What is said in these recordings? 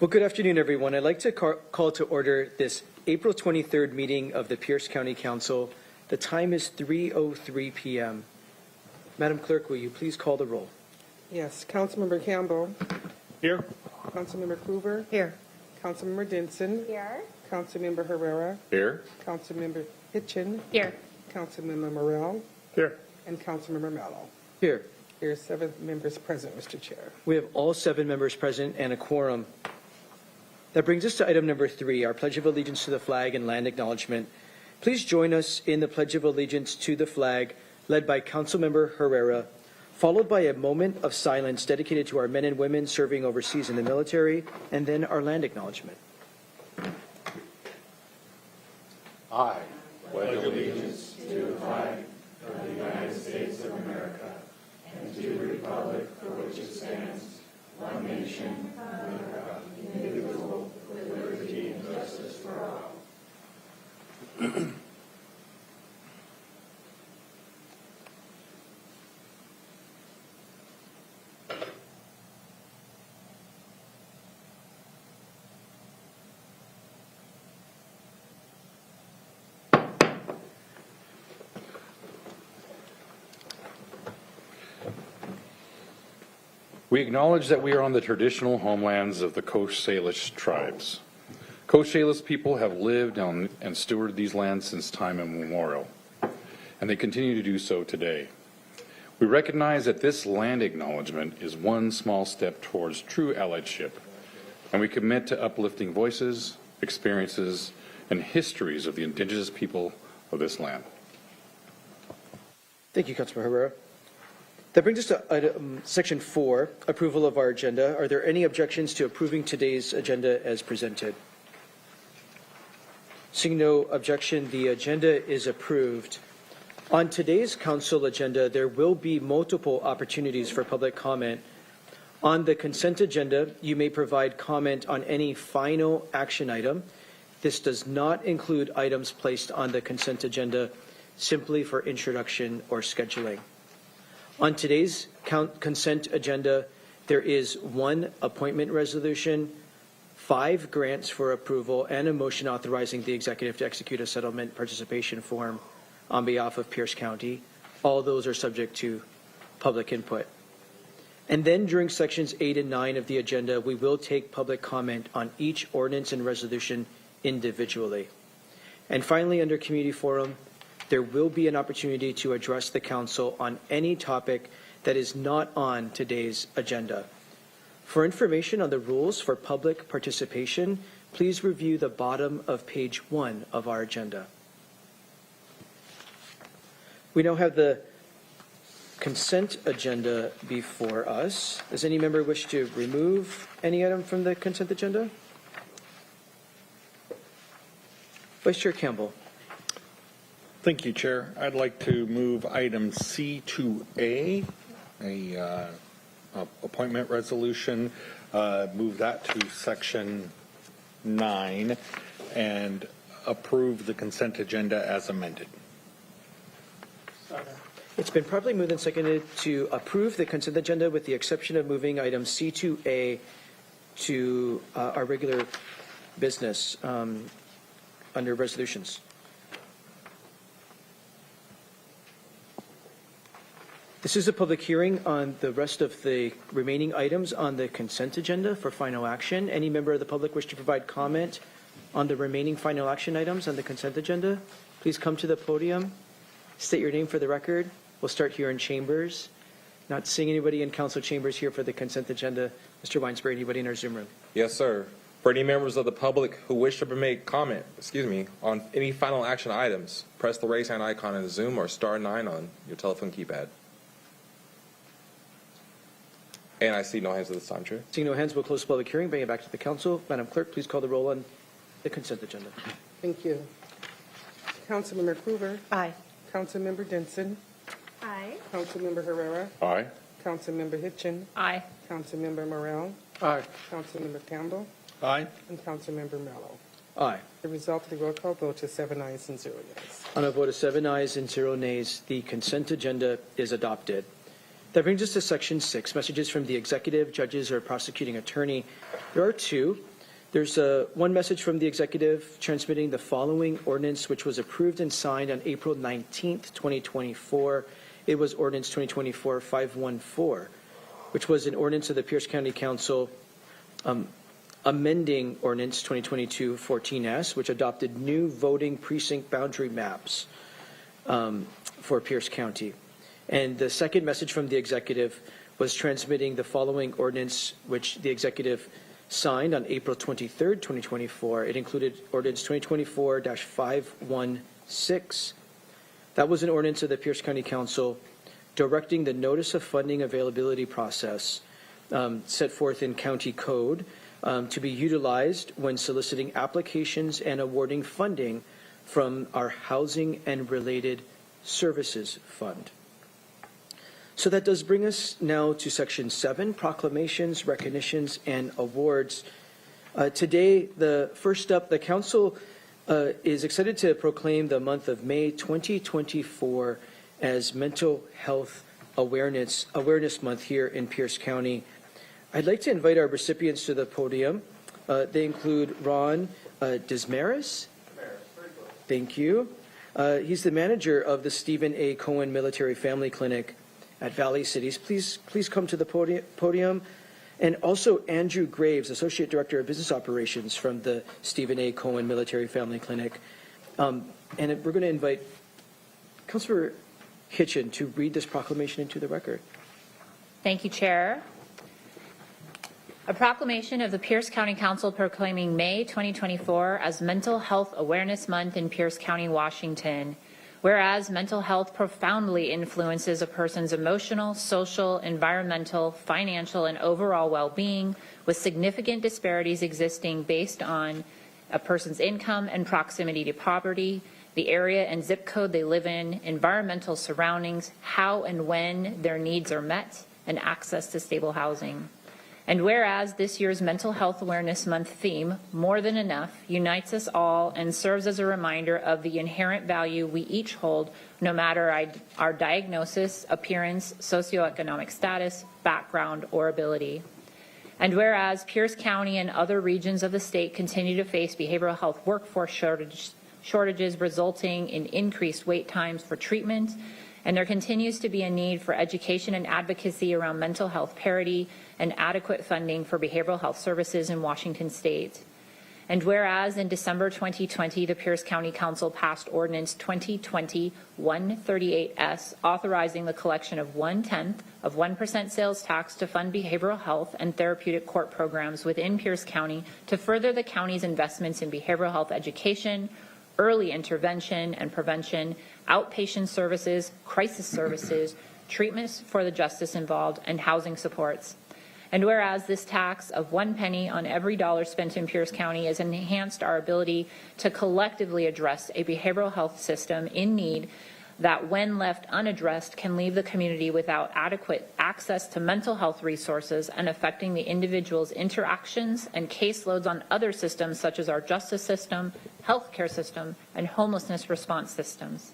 Well, good afternoon, everyone. I'd like to call to order this April 23rd meeting of the Pierce County Council. The time is 3:03 p.m. Madam Clerk, will you please call the roll? Yes, Councilmember Campbell. Here. Councilmember Kluver. Here. Councilmember Denson. Here. Councilmember Herrera. Here. Councilmember Hitchin. Here. Councilmember Morrell. Here. And Councilmember Mello. Here. There are 7 members present, Mr. Chair. We have all 7 members present and a quorum. That brings us to item number 3, our Pledge of Allegiance to the flag and land acknowledgement. Please join us in the Pledge of Allegiance to the flag, led by Councilmember Herrera, followed by a moment of silence dedicated to our men and women serving overseas in the military, and then our land acknowledgement. I pledge allegiance to the flag of the United States of America and to the republic for which it stands, one nation, under God, indivisible, with liberty and justice for all. We acknowledge that we are on the traditional homelands of the Coast Salish tribes. Coast Salish people have lived on and stewarded these lands since time immemorial, and they continue to do so today. We recognize that this land acknowledgement is one small step towards true allyship, and we commit to uplifting voices, experiences, and histories of the indigenous people of this land. Thank you, Councilmember Herrera. That brings us to Section 4, approval of our agenda. Are there any objections to approving today's agenda as presented? Seeing no objection, the agenda is approved. On today's council agenda, there will be multiple opportunities for public comment. On the consent agenda, you may provide comment on any final action item. This does not include items placed on the consent agenda simply for introduction or scheduling. On today's consent agenda, there is 1 appointment resolution, 5 grants for approval, and a motion authorizing the executive to execute a settlement participation form on behalf of Pierce County. All those are subject to public input. And then during sections 8 and 9 of the agenda, we will take public comment on each ordinance and resolution individually. And finally, under community forum, there will be an opportunity to address the council on any topic that is not on today's agenda. For information on the rules for public participation, please review the bottom of page 1 of our agenda. We now have the consent agenda before us. Does any member wish to remove any item from the consent agenda? Vice Chair Campbell. Thank you, Chair. I'd like to move item C2A, a appointment resolution, move that to section 9 and approve the consent agenda as amended. It's been properly moved and seconded to approve the consent agenda with the exception of moving item C2A to our regular business under resolutions. This is a public hearing on the rest of the remaining items on the consent agenda for final action. Any member of the public wish to provide comment on the remaining final action items on the consent agenda? Please come to the podium. State your name for the record. We'll start here in chambers. Not seeing anybody in council chambers here for the consent agenda. Mr. Weinsberg, anybody in our Zoom room? Yes, sir. For any members of the public who wish to make comment, on any final action items, press the raise hand icon in the Zoom or *9 on your telephone keypad. And I see no hands at this time, Chair. Seeing no hands, we'll close the public hearing, bring it back to the council. Madam Clerk, please call the roll on the consent agenda. Thank you. Councilmember Kluver. Aye. Councilmember Denson. Aye. Councilmember Herrera. Aye. Councilmember Hitchin. Aye. Councilmember Morrell. Aye. Councilmember Campbell. Aye. And Councilmember Mello. Aye. The result of the roll call vote is 7 ayes and 0 nays. On a vote of 7 ayes and 0 nays, the consent agenda is adopted. That brings us to Section 6, messages from the executive, judges, or prosecuting attorney. There are 2. There's one message from the executive transmitting the following ordinance, which was approved and signed on April 19th, 2024. It was ordinance 2024-514, which was an ordinance of the Pierce County Council amending ordinance 2022-14S, which adopted new voting precinct boundary maps for Pierce County. And the second message from the executive was transmitting the following ordinance, which the executive signed on April 23rd, 2024. It included ordinance 2024-516. That was an ordinance of the Pierce County Council directing the notice of funding availability process set forth in county code to be utilized when soliciting applications and awarding funding from our Housing and Related Services Fund. So that does bring us now to Section 7, Proclamations, Recognitions, and Awards. Today, first up, the Council is excited to proclaim the month of May 2024 as Mental Health Awareness Month here in Pierce County. I'd like to invite our recipients to the podium. They include Ron Desmaris. Thank you. He's the manager of the Stephen A. Cohen Military Family Clinic at Valley Cities. Please come to the podium. And also Andrew Graves, Associate Director of Business Operations from the Stephen A. Cohen Military Family Clinic. And we're going to invite Councilor Hitchen to read this proclamation into the record. Thank you, Chair. A proclamation of the Pierce County Council proclaiming May 2024 as Mental Health Awareness Month in Pierce County, Washington. Whereas mental health profoundly influences a person's emotional, social, environmental, financial, and overall well-being, with significant disparities existing based on a person's income and proximity to poverty, the area and zip code they live in, environmental surroundings, how and when their needs are met, and access to stable housing. And whereas this year's Mental Health Awareness Month theme, More Than Enough, unites us all and serves as a reminder of the inherent value we each hold, no matter our diagnosis, appearance, socioeconomic status, background, or ability. And whereas Pierce County and other regions of the state continue to face behavioral health workforce shortages resulting in increased wait times for treatment, and there continues to be a need for education and advocacy around mental health parity and adequate funding for behavioral health services in Washington state. And whereas in December 2020, the Pierce County Council passed Ordinance 2020-138S, authorizing the collection of 1/10 of 1% sales tax to fund behavioral health and therapeutic court programs within Pierce County to further the county's investments in behavioral health education, early intervention and prevention, outpatient services, crisis services, treatments for the justice involved, and housing supports. And whereas this tax of 1 penny on every dollar spent in Pierce County has enhanced our ability to collectively address a behavioral health system in need that, when left unaddressed, can leave the community without adequate access to mental health resources and affecting the individual's interactions and caseloads on other systems such as our justice system, healthcare system, and homelessness response systems.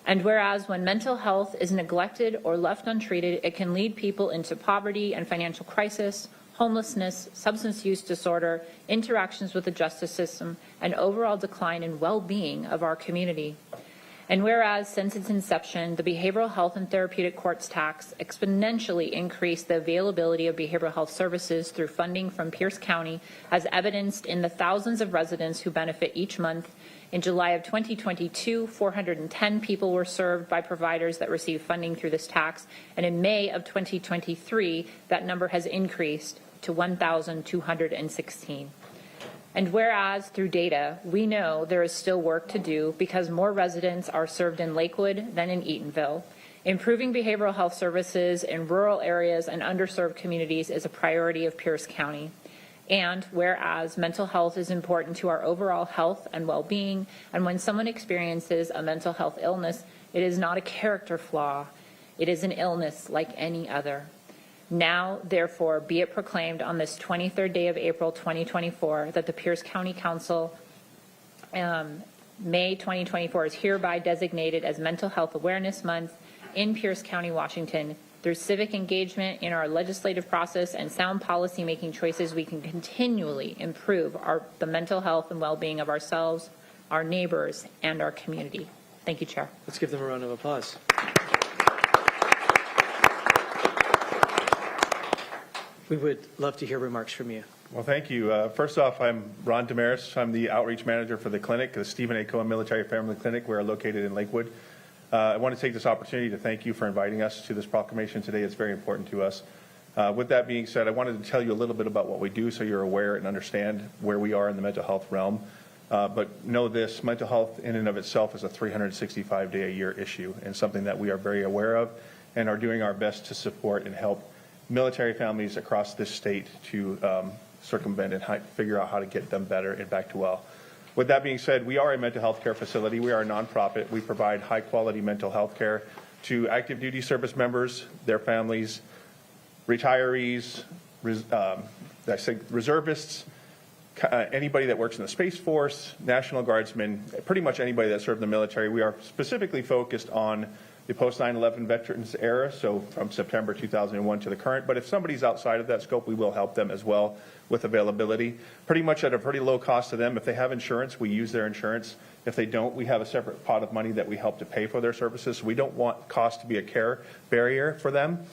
And whereas when mental health is neglected or left untreated, it can lead people into poverty and financial crisis, homelessness, substance use disorder, interactions with the justice system, and overall decline in well-being of our community. And whereas since its inception, the behavioral health and therapeutic courts tax exponentially increased the availability of behavioral health services through funding from Pierce County, as evidenced in the thousands of residents who benefit each month. In July of 2022, 410 people were served by providers that received funding through this tax, and in May of 2023, that number has increased to 1,216. And whereas through data, we know there is still work to do because more residents are served in Lakewood than in Eatonville. Improving behavioral health services in rural areas and underserved communities is a priority of Pierce County. And whereas mental health is important to our overall health and well-being, and when someone experiences a mental health illness, it is not a character flaw. It is an illness like any other. Now, therefore, be it proclaimed on this 23rd day of April 2024 that the Pierce County Council May 2024 is hereby designated as Mental Health Awareness Month in Pierce County, Washington. Through civic engagement in our legislative process and sound policy-making choices, we can continually improve the mental health and well-being of ourselves, our neighbors, and our community. Thank you, Chair. Let's give them a round of applause. We would love to hear remarks from you. Well, thank you. First off, I'm Ron Damaris. I'm the outreach manager for the clinic, the Stephen A. Cohen Military Family Clinic. We're located in Lakewood. I want to take this opportunity to thank you for inviting us to this proclamation today. It's very important to us. With that being said, I wanted to tell you a little bit about what we do so you're aware and understand where we are in the mental health realm. But know this, mental health in and of itself is a 365-day-a-year issue and something that we are very aware of and are doing our best to support and help military families across this state to circumvent and figure out how to get them better and back to well. With that being said, we are a mental health care facility. We are a nonprofit. We provide high-quality mental health care to active duty service members, their families, retirees, reservists, anybody that works in the Space Force, National Guardsmen, pretty much anybody that served in the military. We are specifically focused on the post-9/11 veterans era, so from September 2001 to the current. But if somebody's outside of that scope, we will help them as well with availability, pretty much at a pretty low cost to them. If they have insurance, we use their insurance. If they don't, we have a separate pot of money that we help to pay for their services. So we don't want cost to be a care barrier for them.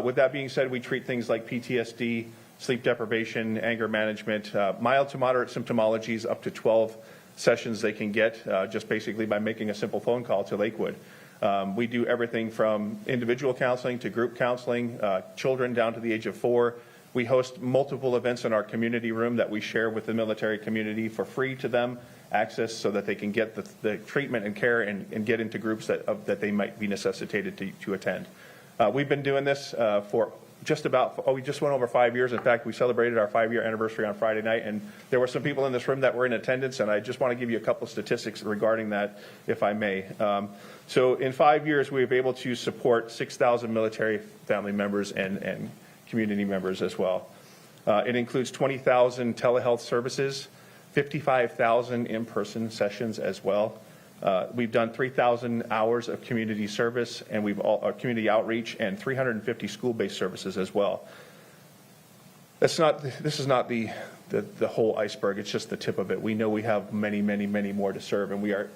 With that being said, we treat things like PTSD, sleep deprivation, anger management, mild to moderate symptomologies, up to 12 sessions they can get just basically by making a simple phone call to Lakewood. We do everything from individual counseling to group counseling, children down to the age of 4. We host multiple events in our community room that we share with the military community for free to them, access so that they can get the treatment and care and get into groups that they might be necessitated to attend. We've been doing this for just about, we just went over 5 years. In fact, we celebrated our 5-year anniversary on Friday night, and there were some people in this room that were in attendance, and I just want to give you a couple statistics regarding that, if I may. So in 5 years, we've been able to support 6,000 military family members and community members as well. It includes 20,000 telehealth services, 55,000 in-person sessions as well. We've done 3,000 hours of community service, and community outreach, and 350 school-based services as well. This is not the whole iceberg. It's just the tip of it. We know we have many, many, many more to serve, and we are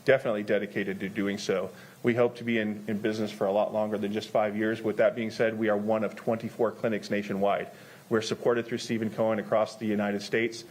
definitely dedicated to doing so. We hope to be in business for a lot longer than just 5 years. With that being said, we are one of 24 clinics nationwide. We're supported through Stephen Cohen across the United States.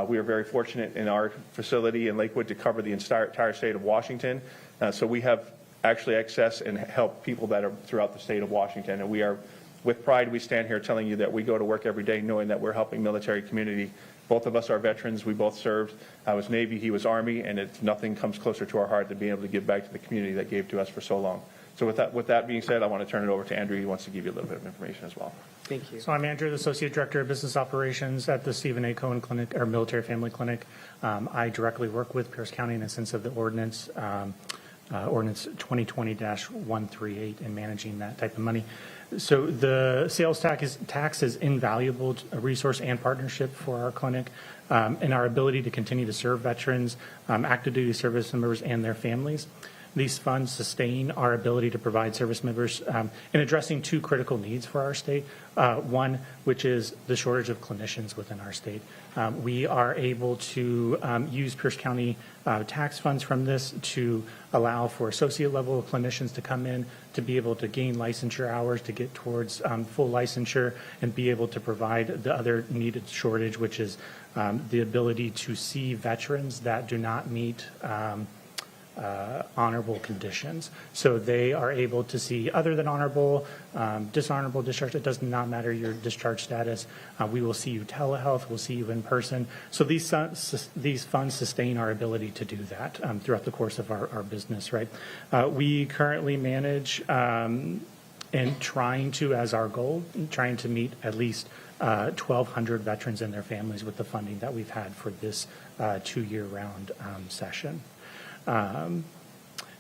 We are very fortunate in our facility in Lakewood to cover the entire state of Washington. So we have actually access and help people that are throughout the state of Washington. And we are, with pride, we stand here telling you that we go to work every day knowing that we're helping military community. Both of us are veterans. We both served. I was Navy, he was Army, and nothing comes closer to our heart than being able to give back to the community that gave to us for so long. So with that being said, I want to turn it over to Andrew. He wants to give you a little bit of information as well. Thank you. So I'm Andrew, the Associate Director of Business Operations at the Stephen A. Cohen Clinic, or Military Family Clinic. I directly work with Pierce County in the sense of the ordinance, Ordinance 2020-138, and managing that type of money. So the sales tax is invaluable resource and partnership for our clinic and our ability to continue to serve veterans, active duty service members, and their families. These funds sustain our ability to provide service members in addressing two critical needs for our state. One, which is the shortage of clinicians within our state. We are able to use Pierce County tax funds from this to allow for associate level clinicians to come in, to be able to gain licensure hours, to get towards full licensure, and be able to provide the other needed shortage, which is the ability to see veterans that do not meet honorable conditions. So they are able to see other than honorable, dishonorable discharge. It does not matter your discharge status. We will see you telehealth. We'll see you in person. So these funds sustain our ability to do that throughout the course of our business, right? We currently manage and trying to, as our goal, trying to meet at least 1,200 veterans and their families with the funding that we've had for this 2-year round session.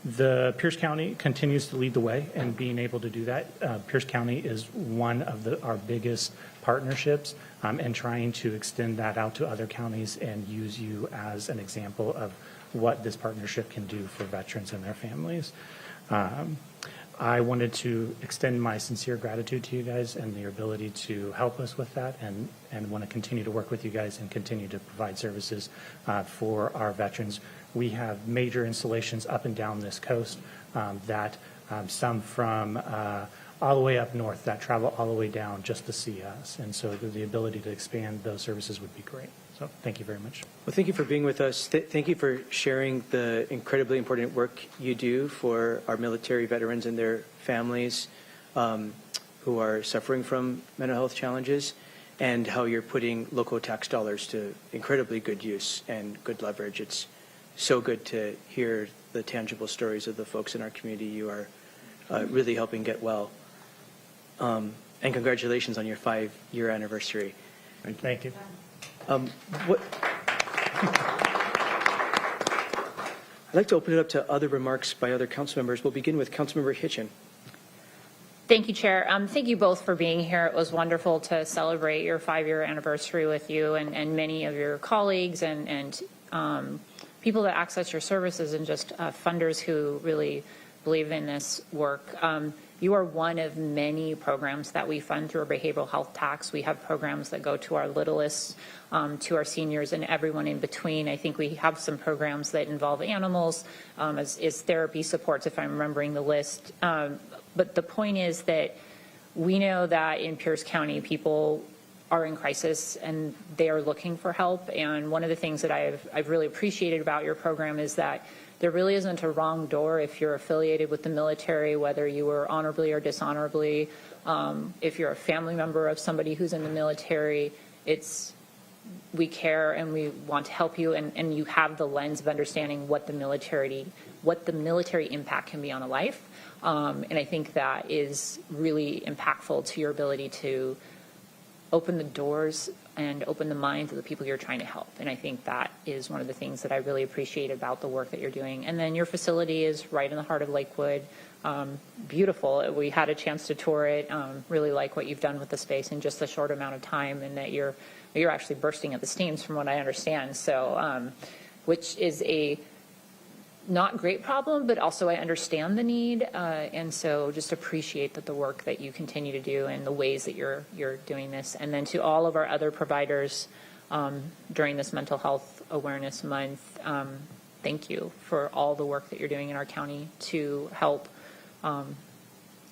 The Pierce County continues to lead the way in being able to do that. Pierce County is one of our biggest partnerships, and trying to extend that out to other counties and use you as an example of what this partnership can do for veterans and their families. I wanted to extend my sincere gratitude to you guys and your ability to help us with that, and want to continue to work with you guys and continue to provide services for our veterans. We have major installations up and down this coast that some from all the way up north that travel all the way down just to see us. And so the ability to expand those services would be great. So thank you very much. Well, thank you for being with us. Thank you for sharing the incredibly important work you do for our military veterans and their families who are suffering from mental health challenges, and how you're putting local tax dollars to incredibly good use and good leverage. It's so good to hear the tangible stories of the folks in our community you are really helping get well. And congratulations on your 5-year anniversary. Thank you. I'd like to open it up to other remarks by other council members. We'll begin with Councilmember Hitchin. Thank you, Chair. Thank you both for being here. It was wonderful to celebrate your 5-year anniversary with you and many of your colleagues and people that access your services, and just funders who really believe in this work. You are one of many programs that we fund through our behavioral health tax. We have programs that go to our littlest, to our seniors, and everyone in between. I think we have some programs that involve animals, as therapy supports, if I'm remembering the list. But the point is that we know that in Pierce County, people are in crisis and they are looking for help. And one of the things that I've really appreciated about your program is that there really isn't a wrong door if you're affiliated with the military, whether you were honorably or dishonorably. If you're a family member of somebody who's in the military, we care and we want to help you, and you have the lens of understanding what the military impact can be on a life. And I think that is really impactful to your ability to open the doors and open the minds of the people you're trying to help. And I think that is one of the things that I really appreciate about the work that you're doing. And then your facility is right in the heart of Lakewood. Beautiful. We had a chance to tour it. Really like what you've done with the space in just a short amount of time, and that you're actually bursting at the seams from what I understand. So, which is a not great problem, but also I understand the need, and so just appreciate that the work that you continue to do and the ways that you're doing this. And then to all of our other providers during this Mental Health Awareness Month, thank you for all the work that you're doing in our county to help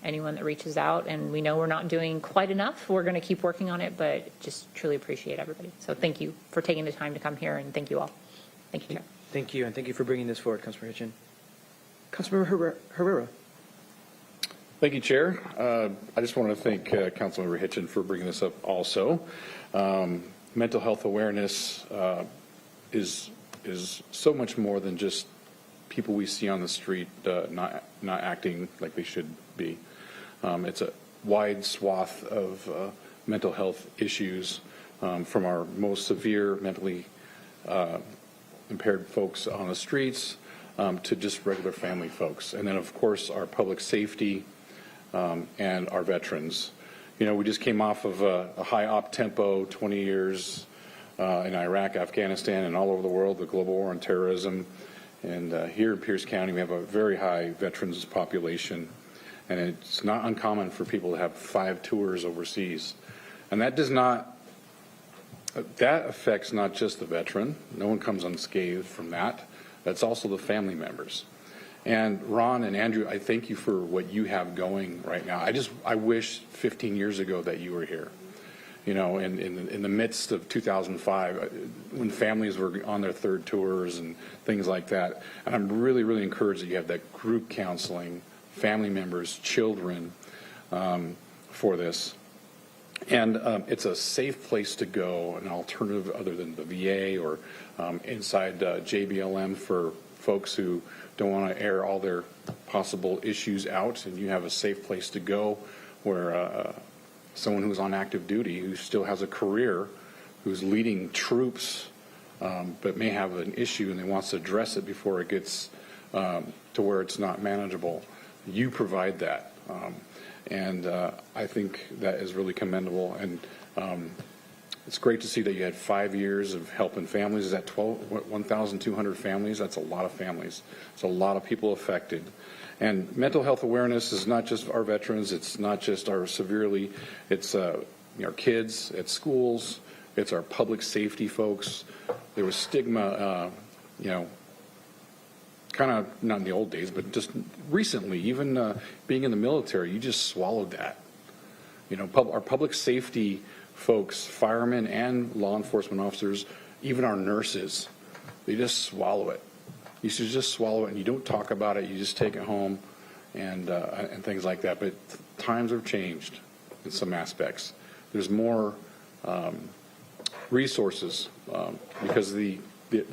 anyone that reaches out. And we know we're not doing quite enough. We're going to keep working on it, but just truly appreciate everybody. So thank you for taking the time to come here, and thank you all. Thank you, Chair. Thank you, and thank you for bringing this forward, Councilmember Hitchin. Councilmember Herrera. Thank you, Chair. I just want to thank Councilmember Hitchin for bringing this up also. Mental health awareness is so much more than just people we see on the street not acting like they should be. It's a wide swath of mental health issues, from our most severe mentally impaired folks on the streets to just regular family folks. And then, of course, our public safety and our veterans. You know, we just came off of a high op tempo, 20 years in Iraq, Afghanistan, and all over the world, the global war on terrorism. And here in Pierce County, we have a very high veterans population. And it's not uncommon for people to have 5 tours overseas. And that affects not just the veteran. No one comes unscathed from that. That's also the family members. And Ron and Andrew, I thank you for what you have going right now. I wish 15 years ago that you were here. You know, in the midst of 2005, when families were on their 3rd tours and things like that. And I'm really, really encouraged that you have that group counseling, family members, children for this. And it's a safe place to go, an alternative other than the VA or inside JBLM for folks who don't want to air all their possible issues out. And you have a safe place to go where someone who's on active duty, who still has a career, who's leading troops, but may have an issue and they wants to address it before it gets to where it's not manageable. You provide that. And I think that is really commendable. And It's great to see that you had 5 years of helping families. Is that 1,200 families? That's a lot of families. It's a lot of people affected. And mental health awareness is not just our veterans. It's not just our severely. It's our kids at schools. It's our public safety folks. There was stigma, kind of not in the old days, but just recently, even being in the military, you just swallowed that. Our public safety folks, firemen and law enforcement officers, even our nurses, they just swallow it. You should just swallow it, and you don't talk about it. You just take it home and things like that. But times have changed in some aspects. There's more resources because of the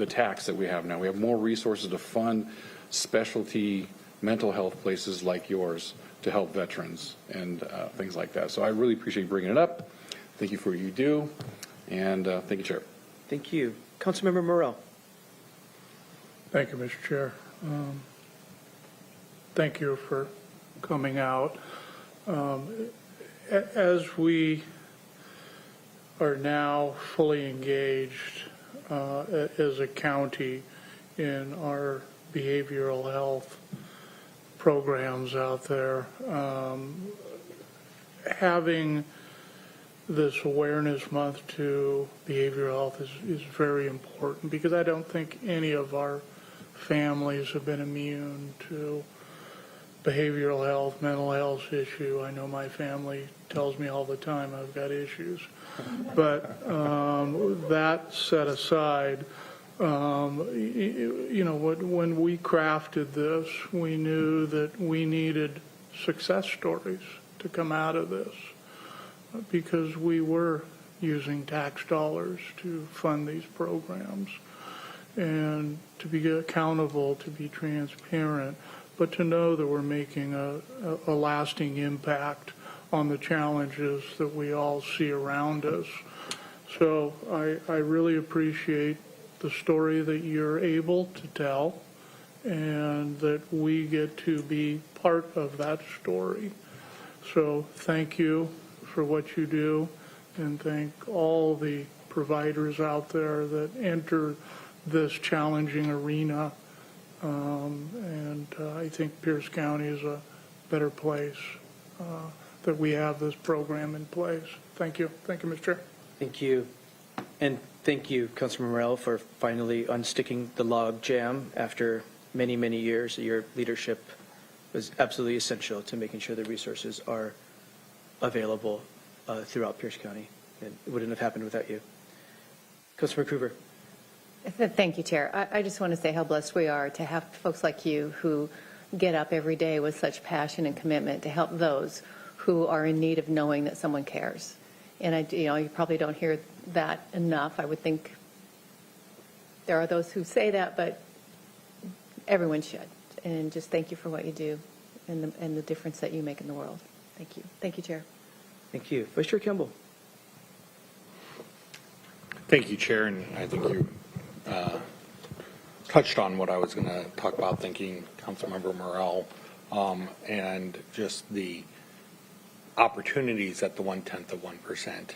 tax that we have now. We have more resources to fund specialty mental health places like yours to help veterans and things like that. So I really appreciate you bringing it up. Thank you for what you do, and thank you, Chair. Thank you. Councilmember Morrell. Thank you, Mr. Chair. Thank you for coming out. As we are now fully engaged as a county in our behavioral health programs out there, having this awareness month to behavioral health is very important, because I don't think any of our families have been immune to behavioral health, mental health issue. I know my family tells me all the time I've got issues. But that set aside, when we crafted this, we knew that we needed success stories to come out of this, because we were using tax dollars to fund these programs, and to be accountable, to be transparent, but to know that we're making a lasting impact on the challenges that we all see around us. So I really appreciate the story that you're able to tell, and that we get to be part of that story. So thank you for what you do, and thank all the providers out there that enter this challenging arena. And I think Pierce County is a better place that we have this program in place. Thank you. Thank you, Mr. Chair. Thank you. And thank you, Councilman Morrell, for finally unsticking the log jam after many, many years. Your leadership was absolutely essential to making sure the resources are available throughout Pierce County. And it wouldn't have happened without you. Councilman Coover. Thank you, Chair. I just want to say how blessed we are to have folks like you who get up every day with such passion and commitment to help those who are in need of knowing that someone cares. And you probably don't hear that enough. I would think there are those who say that, but everyone should. And just thank you for what you do and the difference that you make in the world. Thank you. Thank you, Chair. Thank you. Vice Chair Campbell. Thank you, Chair, and I think you touched on what I was going to talk about, thanking Councilmember Morrell, and just the opportunities that the 1/10 of 1%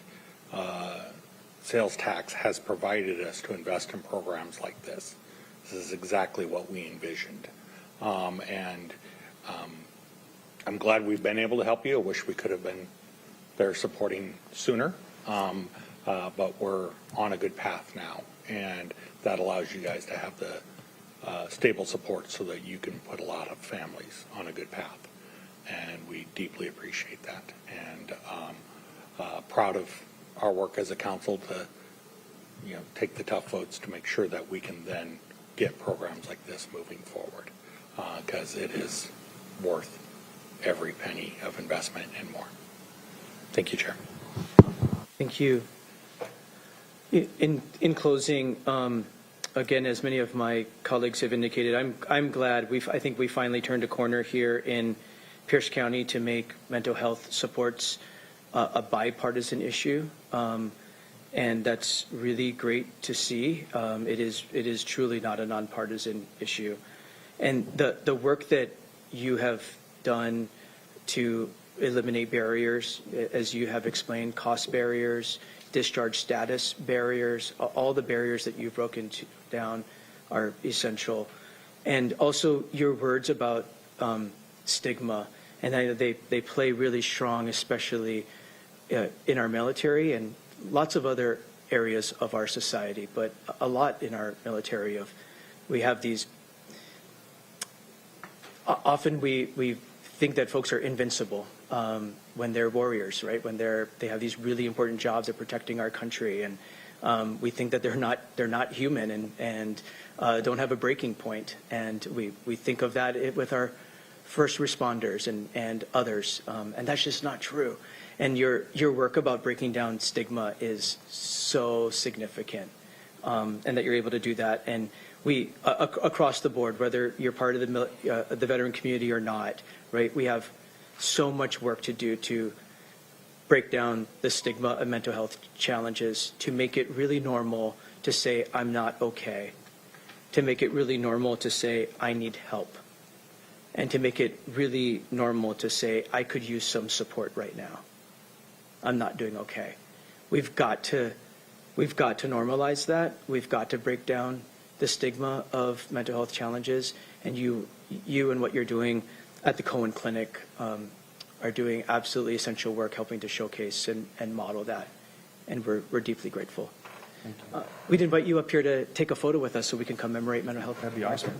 sales tax has provided us to invest in programs like this. This is exactly what we envisioned. And I'm glad we've been able to help you. I wish we could have been there supporting sooner. But we're on a good path now, and that allows you guys to have the stable support so that you can put a lot of families on a good path. And we deeply appreciate that, and proud of our work as a council to take the tough votes to make sure that we can then get programs like this moving forward, because it is worth every penny of investment and more. Thank you, Chair. Thank you. In closing, again, as many of my colleagues have indicated, I'm glad I think we finally turned a corner here in Pierce County to make mental health supports a bipartisan issue, and that's really great to see. It is truly not a nonpartisan issue, and the work that you have done to eliminate barriers, as you have explained, cost barriers, discharge status barriers, all the barriers that you've broken down are essential. And also your words about stigma, and they play really strong, especially in our military and lots of other areas of our society, but a lot in our military. We have these, often we think that folks are invincible when they're warriors, right? When they have these really important jobs of protecting our country, and we think that they're not human and don't have a breaking point. And we think of that with our first responders and others, and that's just not true. And your work about breaking down stigma is so significant, and that you're able to do that. And we across the board, whether you're part of the veteran community or not, right? We have so much work to do to break down the stigma of mental health challenges, to make it really normal to say I'm not okay, to make it really normal to say I need help, and to make it really normal to say I could use some support right now. I'm not doing okay. We've got to normalize that. We've got to break down the stigma of mental health challenges. And you and what you're doing at the Cohen Clinic are doing absolutely essential work, helping to showcase and model that. And we're deeply grateful. We'd invite you up here to take a photo with us so we can commemorate mental health. That'd be awesome.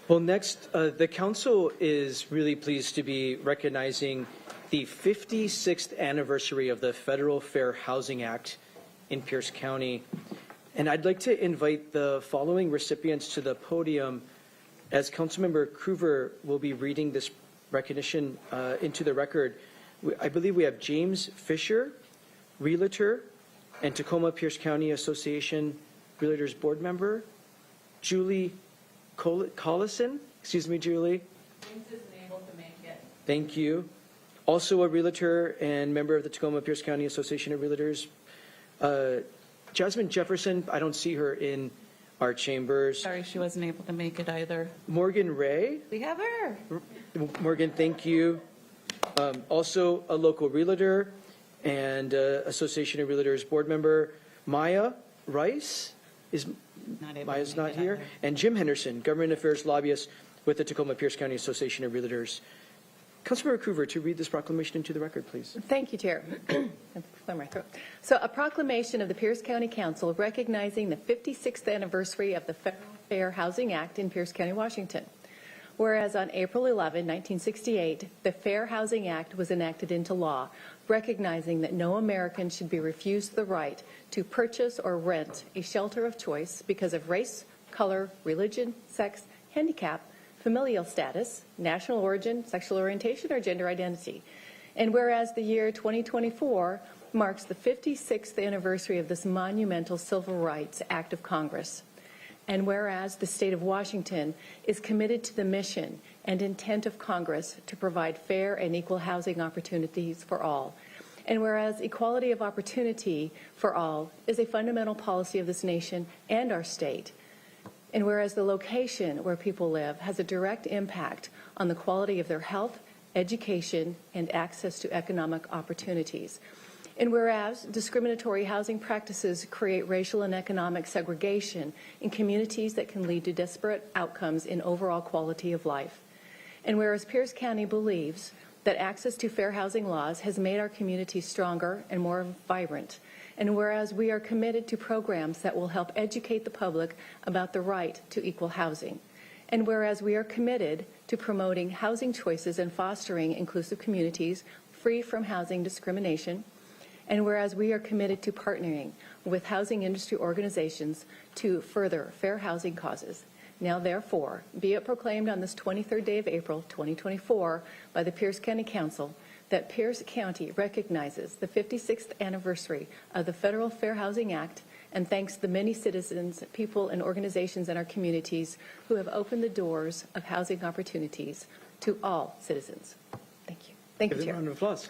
Well, next, the council is really pleased to be recognizing the 56th anniversary of the Federal Fair Housing Act in Pierce County. And I'd like to invite the following recipients to the podium as Councilmember Cruver will be reading this recognition into the record. I believe we have James Fisher, Realtor, and Tacoma Pierce County Association Realtors Board Member, Julie Collison, excuse me, Julie. James isn't able to make it. Thank you. Also a realtor and member of the Tacoma Pierce County Association of Realtors, Jasmine Jefferson. I don't see her in our chambers. Sorry, she wasn't able to make it either. Morgan Ray. We have her. Morgan, thank you. Also a local realtor and Association of Realtors board member, Maya Rice. Maya's not here. Either. And Jim Henderson, government affairs lobbyist with the Tacoma Pierce County Association of Realtors. Councilmember Cruver, to read this proclamation into the record, please. Thank you, Chair. Clear my throat. So, a proclamation of the Pierce County Council recognizing the 56th anniversary of the Federal Fair Housing Act in Pierce County, Washington. Whereas on April 11, 1968, the Fair Housing Act was enacted into law, recognizing that no American should be refused the right to purchase or rent a shelter of choice because of race, color, religion, sex, handicap, familial status, national origin, sexual orientation, or gender identity. And whereas the year 2024 marks the 56th anniversary of this monumental Civil Rights Act of Congress. And whereas the state of Washington is committed to the mission and intent of Congress to provide fair and equal housing opportunities for all, and whereas equality of opportunity for all is a fundamental policy of this nation and our state, and whereas the location where people live has a direct impact on the quality of their health, education, and access to economic opportunities, and whereas discriminatory housing practices create racial and economic segregation in communities that can lead to disparate outcomes in overall quality of life, and whereas Pierce County believes that access to fair housing laws has made our community stronger and more vibrant, and whereas we are committed to programs that will help educate the public about the right to equal housing, and whereas we are committed to promoting housing choices and fostering inclusive communities free from housing discrimination, and whereas we are committed to partnering with housing industry organizations to further fair housing causes. Now, therefore, be it proclaimed on this 23rd day of April, 2024, by the Pierce County Council that Pierce County recognizes the 56th anniversary of the Federal Fair Housing Act and thanks the many citizens, people, and organizations in our communities who have opened the doors of housing opportunities to all citizens. Thank you. Thank you, Give them a Chair. round of applause.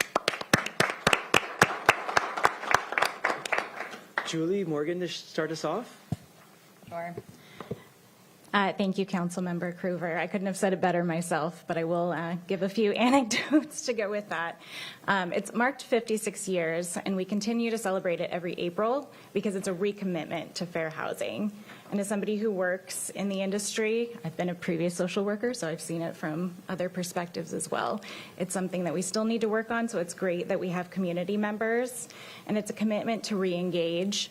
Julie Morgan to start us off. Sure. Thank you, Councilmember Krueger. I couldn't have said it better myself, but I will give a few anecdotes to go with that. It's marked 56 years, and we continue to celebrate it every April because it's a recommitment to fair housing. And as somebody who works in the industry, I've been a previous social worker, so I've seen it from other perspectives as well. It's something that we still need to work on, so it's great that we have community members, and it's a commitment to re-engage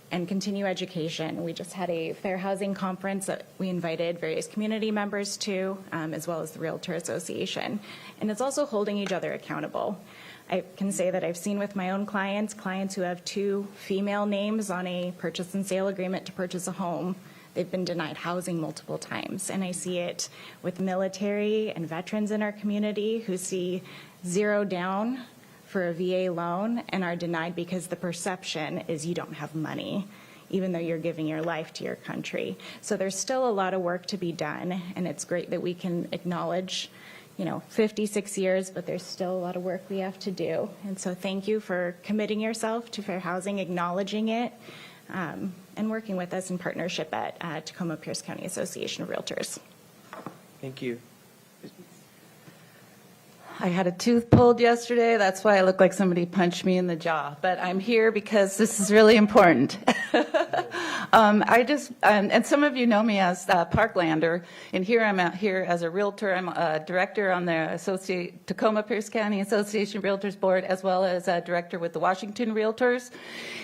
and continue education. We just had a fair housing conference that we invited various community members to, as well as the Realtor Association. And it's also holding each other accountable. I can say that I've seen with my own clients who have 2 female names on a purchase and sale agreement to purchase a home. They've been denied housing multiple times. And I see it with military and veterans in our community who see 0 down for a VA loan and are denied because the perception is you don't have money, even though you're giving your life to your country. So there's still a lot of work to be done, and it's great that we can acknowledge, 56 years, but there's still a lot of work we have to do. And so thank you for committing yourself to fair housing, acknowledging it, and working with us in partnership at Tacoma Pierce County Association of Realtors. Thank you. I had a tooth pulled yesterday. That's why I look like somebody punched me in the jaw. But I'm here because this is really important. And some of you know me as Parklander, and here I'm out here as a realtor. I'm a director on the Tacoma Pierce County Association of Realtors Board, as well as a director with the Washington Realtors.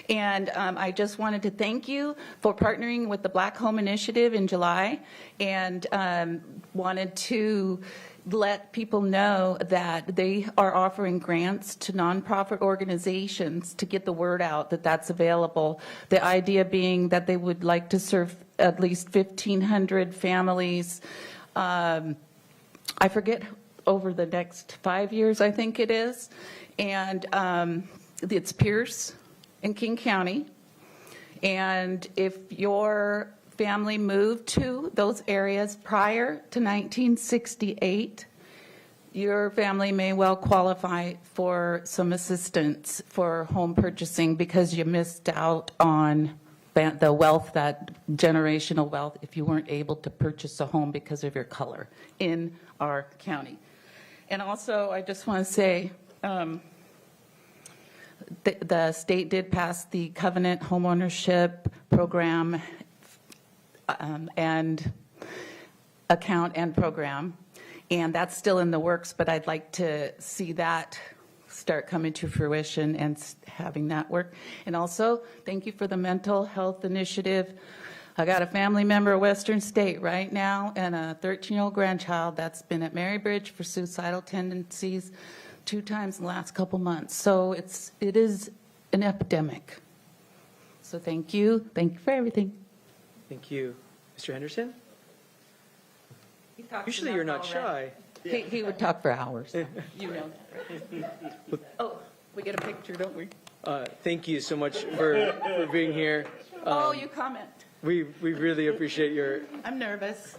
And I just wanted to thank you for partnering with the Black Home Initiative in July, and wanted to let people know that they are offering grants to nonprofit organizations to get the word out that that's available. The idea being that they would like to serve at least 1,500 families. I forget, over the next 5 years, I think it is. And it's Pierce in King County. And if your family moved to those areas prior to 1968, your family may well qualify for some assistance for home purchasing because you missed out on the wealth, that generational wealth, if you weren't able to purchase a home because of your color in our county. And also, I just want to say, the state did pass the Covenant Homeownership Program and account and program, and that's still in the works, but I'd like to see that start coming to fruition and having that work. And also, thank you for the mental health initiative. I got a family member at Western State right now and a 13-year-old grandchild that's been at Mary Bridge for suicidal tendencies 2 times in the last couple months. So it is an epidemic. So thank you for everything. Thank you. Mr. Henderson? Usually you're not shy. He would talk for hours. You know that, right? Oh, we get a picture, don't we? Thank you so much for being here. You comment. We really appreciate I'm nervous.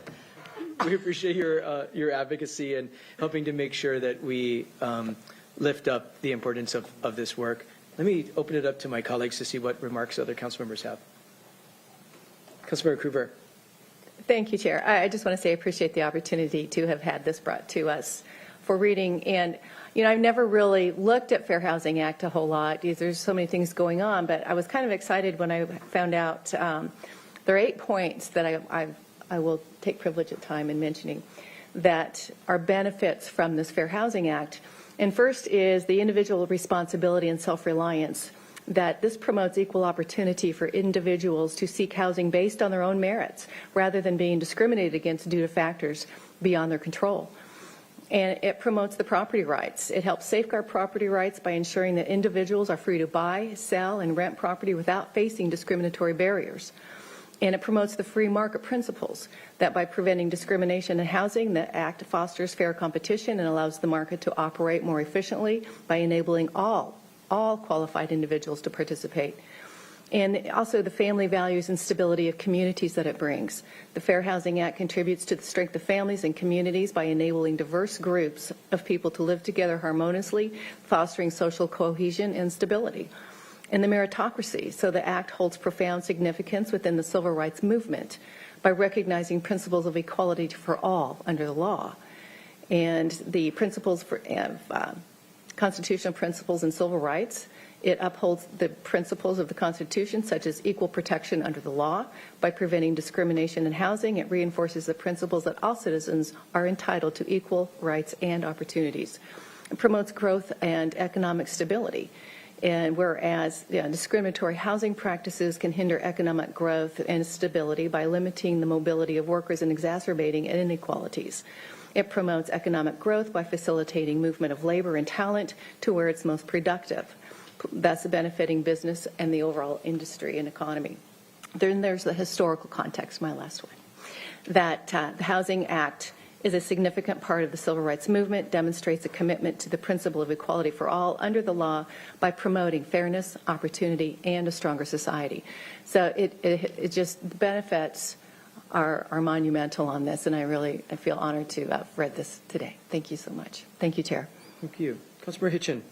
we appreciate your advocacy and helping to make sure that we lift up the importance of this work. Let me open it up to my colleagues to see what remarks other council members have. Councilmember Krueger. Thank you, Chair. I just want to say I appreciate the opportunity to have had this brought to us for reading. And, I've never really looked at Fair Housing Act a whole lot because there's so many things going on, but I was kind of excited when I found out there are 8 points that I will take privilege of time in mentioning that are benefits from this Fair Housing Act. And first is the individual responsibility and self-reliance, that this promotes equal opportunity for individuals to seek housing based on their own merits rather than being discriminated against due to factors beyond their control. And it promotes the property rights. It helps safeguard property rights by ensuring that individuals are free to buy, sell, and rent property without facing discriminatory barriers. And it promotes the free market principles that by preventing discrimination in housing, the Act fosters fair competition and allows the market to operate more efficiently by enabling all qualified individuals to participate. And also the family values and stability of communities that it brings. The Fair Housing Act contributes to the strength of families and communities by enabling diverse groups of people to live together harmoniously, fostering social cohesion and stability. And the meritocracy. So the Act holds profound significance within the civil rights movement by recognizing principles of equality for all under the law. And the principles of constitutional principles and civil rights. It upholds the principles of the Constitution, such as equal protection under the law. By preventing discrimination in housing, it reinforces the principles that all citizens are entitled to equal rights and opportunities. It promotes growth and economic stability. And whereas discriminatory housing practices can hinder economic growth and stability by limiting the mobility of workers and exacerbating inequalities. It promotes economic growth by facilitating movement of labor and talent to where it's most productive, thus benefiting business and the overall industry and economy. Then there's the historical context, my last one, that the Housing Act is a significant part of the civil rights movement, demonstrates a commitment to the principle of equality for all under the law by promoting fairness, opportunity, and a stronger society. So it just benefits are monumental on this, and I feel honored to have read this today. Thank you so much. Thank you, Chair. Thank you. Councilmember Hitchin.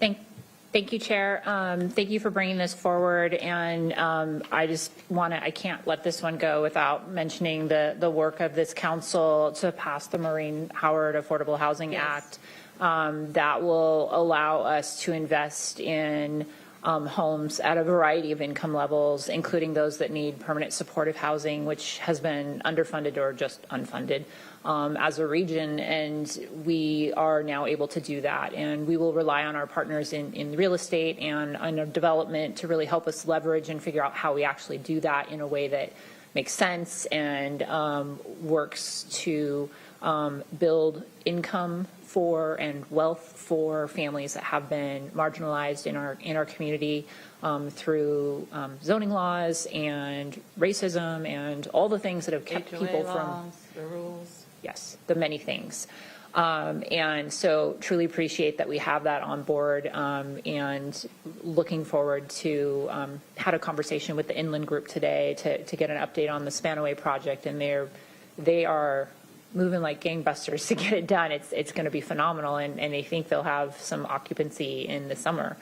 Thank you, Chair. Thank you for bringing this forward, and I can't let this one go without mentioning the work of this council to pass the Maureen Howard Affordable Housing Act that will allow us to invest in homes at a variety of income levels, including those that need permanent supportive housing, which has been underfunded or just unfunded as a region. And we are now able to do that. And we will rely on our partners in real estate and on development to really help us leverage and figure out how we actually do that in a way that makes sense and works to build income for and wealth for families that have been marginalized in our community through zoning laws and racism and all the things that have kept people from the rules. Yes, the many things. And so truly appreciate that we have that on board and looking forward to had a conversation with the Inland Group today to get an update on the Spanaway project, and they are moving like gangbusters to get it done. It's going to be phenomenal, and they think they'll have some occupancy in the summer,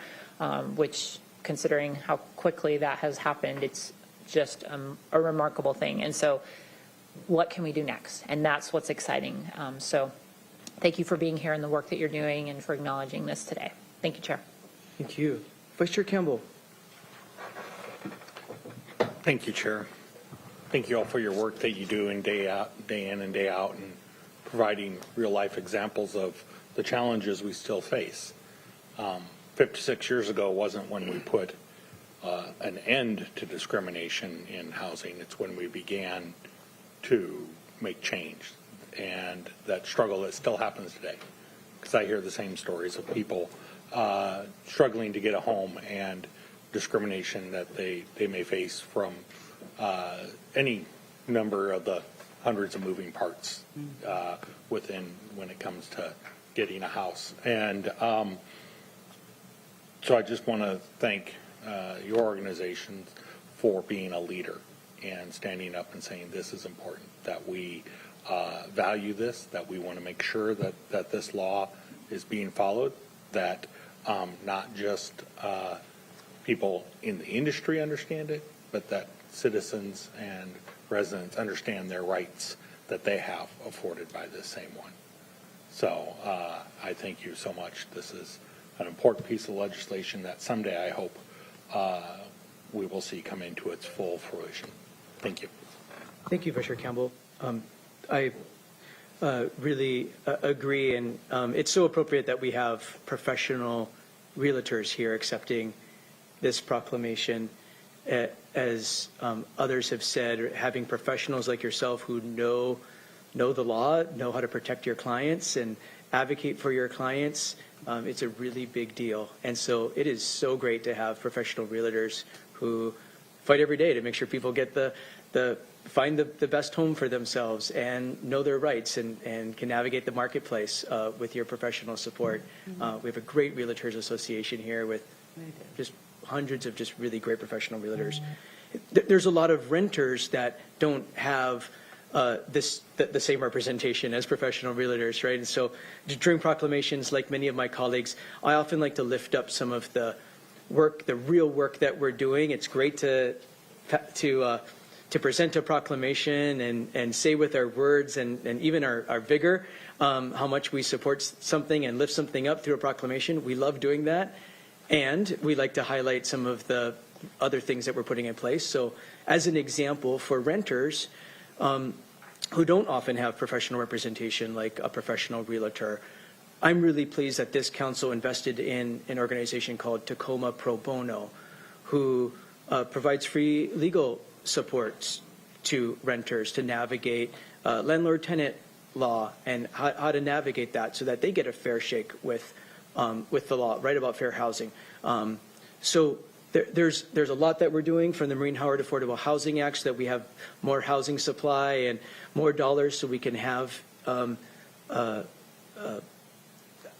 which, considering how quickly that has happened, it's just a remarkable thing. And so what can we do next? And that's what's exciting. So thank you for being here and the work that you're doing and for acknowledging this today. Thank you, Chair. Thank you. Vice Chair Campbell. Thank you, Chair. Thank you all for your work that you do day in and day out, and providing real life examples of the challenges we still face. 56 years ago wasn't when we put an end to discrimination in housing. It's when we began to make change, and that struggle that still happens today, because I hear the same stories of people struggling to get a home and discrimination that they may face from any number of the hundreds of moving parts when it comes to getting a house. And So I just want to thank your organization for being a leader and standing up and saying this is important, that we value this, that we want to make sure that this law is being followed, that not just people in the industry understand it, but that citizens and residents understand their rights that they have afforded by this same one. So I thank you so much. This is an important piece of legislation that someday I hope we will see come into its full fruition. Thank you. Thank you, Vice Chair Campbell. I really agree, and it's so appropriate that we have professional realtors here accepting this proclamation. As others have said, having professionals like yourself who know the law, know how to protect your clients and advocate for your clients, it's a really big deal. And so it is so great to have professional realtors who fight every day to make sure people get find the best home for themselves and know their rights and can navigate the marketplace with your professional support. We have a great realtors association here with just hundreds of just really great professional realtors. There's a lot of renters that don't have the same representation as professional realtors, right? And so during proclamations, like many of my colleagues, I often like to lift up some of the work, the real work that we're doing. It's great to present a proclamation and say with our words and even our vigor how much we support something and lift something up through a proclamation. We love doing that. And we like to highlight some of the other things that we're putting in place. So as an example, for renters who don't often have professional representation like a professional realtor, I'm really pleased that this council invested in an organization called Tacoma Pro Bono, who provides free legal support to renters to navigate landlord-tenant law and how to navigate that so that they get a fair shake with the law, right, about fair housing. So there's a lot that we're doing from the Maureen Howard Affordable Housing Act so that we have more housing supply and more dollars so we can have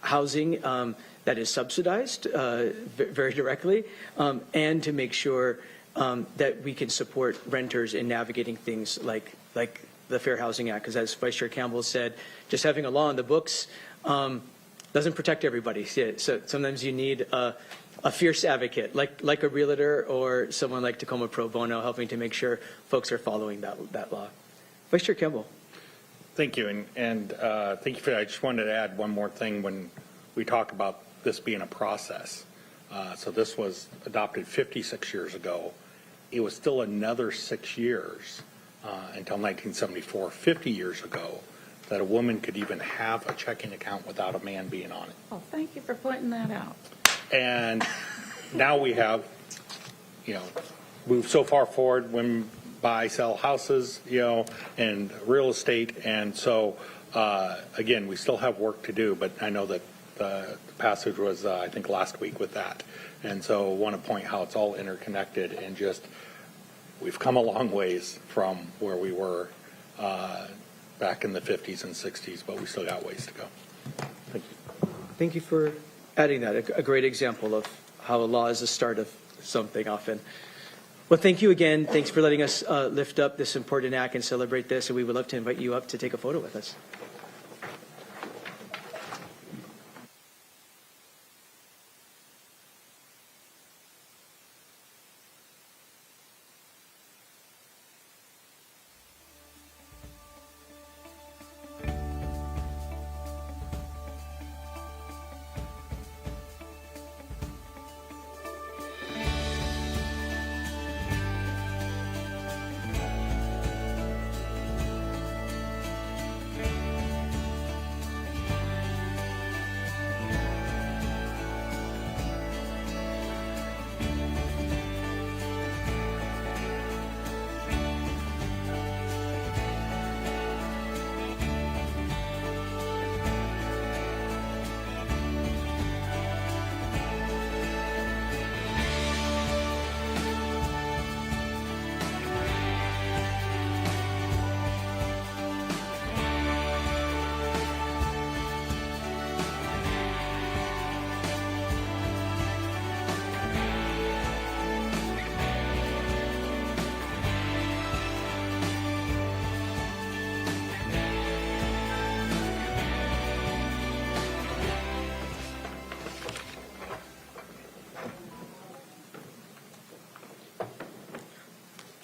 housing that is subsidized very directly, and to make sure that we can support renters in navigating things like the Fair Housing Act. Because as Vice Chair Campbell said, just having a law on the books doesn't protect everybody. So sometimes you need a fierce advocate, like a realtor or someone like Tacoma Pro Bono, helping to make sure folks are following that law. Vice Chair Campbell. Thank you, and thank you for that. I just wanted to add one more thing when we talk about this being a process. So this was adopted 56 years ago. It was still another 6 years until 1974, 50 years ago, that a woman could even have a checking account without a man being on it. Oh, thank you for pointing that out. And now we have, moved so far forward, women buy, sell houses, and real estate. And so, again, we still have work to do, but I know that the passage was, I think, last week with that. And so I want to point how it's all interconnected and just, we've come a long ways from where we were back in the 50s and 60s, but we still got ways to go. Thank you. Thank you for adding that. A great example of how a law is the start of something often. Well, thank you again. Thanks for letting us lift up this important act and celebrate this. And we would love to invite you up to take a photo with us.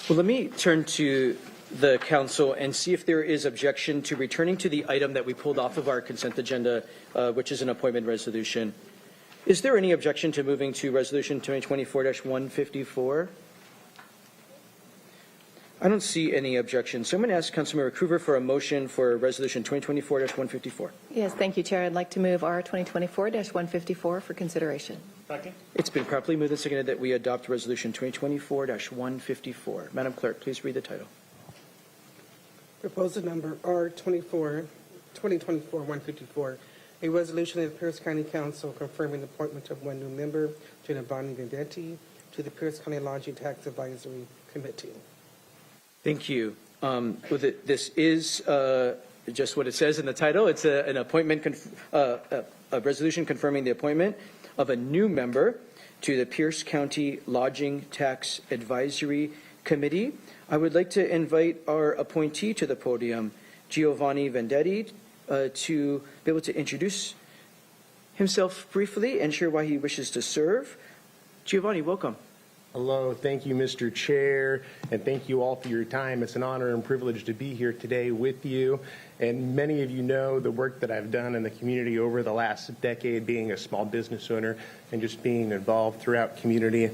Well, let me turn to the council and see if there is objection to returning to the item that we pulled off of our consent agenda, which is an appointment resolution. Is there any objection to moving to Resolution 2024-154? I don't see any objection. So I'm going to ask Councilmember Cruver for a motion for Resolution 2024-154. Yes, thank you, Chair. I'd like to move R 2024-154 for consideration. It's been properly moved and seconded that we adopt Resolution 2024-154. Madam Clerk, please read the title. Proposal number R 2024-154, a resolution of the Pierce County Council confirming the appointment of one new member, Giovanni Vendetti, to the Pierce County Lodging Tax Advisory Committee. Thank you. This is just what it says in the title. It's an appointment, a resolution confirming the appointment of a new member to the Pierce County Lodging Tax Advisory Committee. I would like to invite our appointee to the podium, Giovanni Vendetti, to be able to introduce himself briefly and share why he wishes to serve. Giovanni, welcome. Hello, thank you, Mr. Chair, and thank you all for your time. It's an honor and privilege to be here today with you. And many of you know the work that I've done in the community over the last decade, being a small business owner and just being involved throughout community.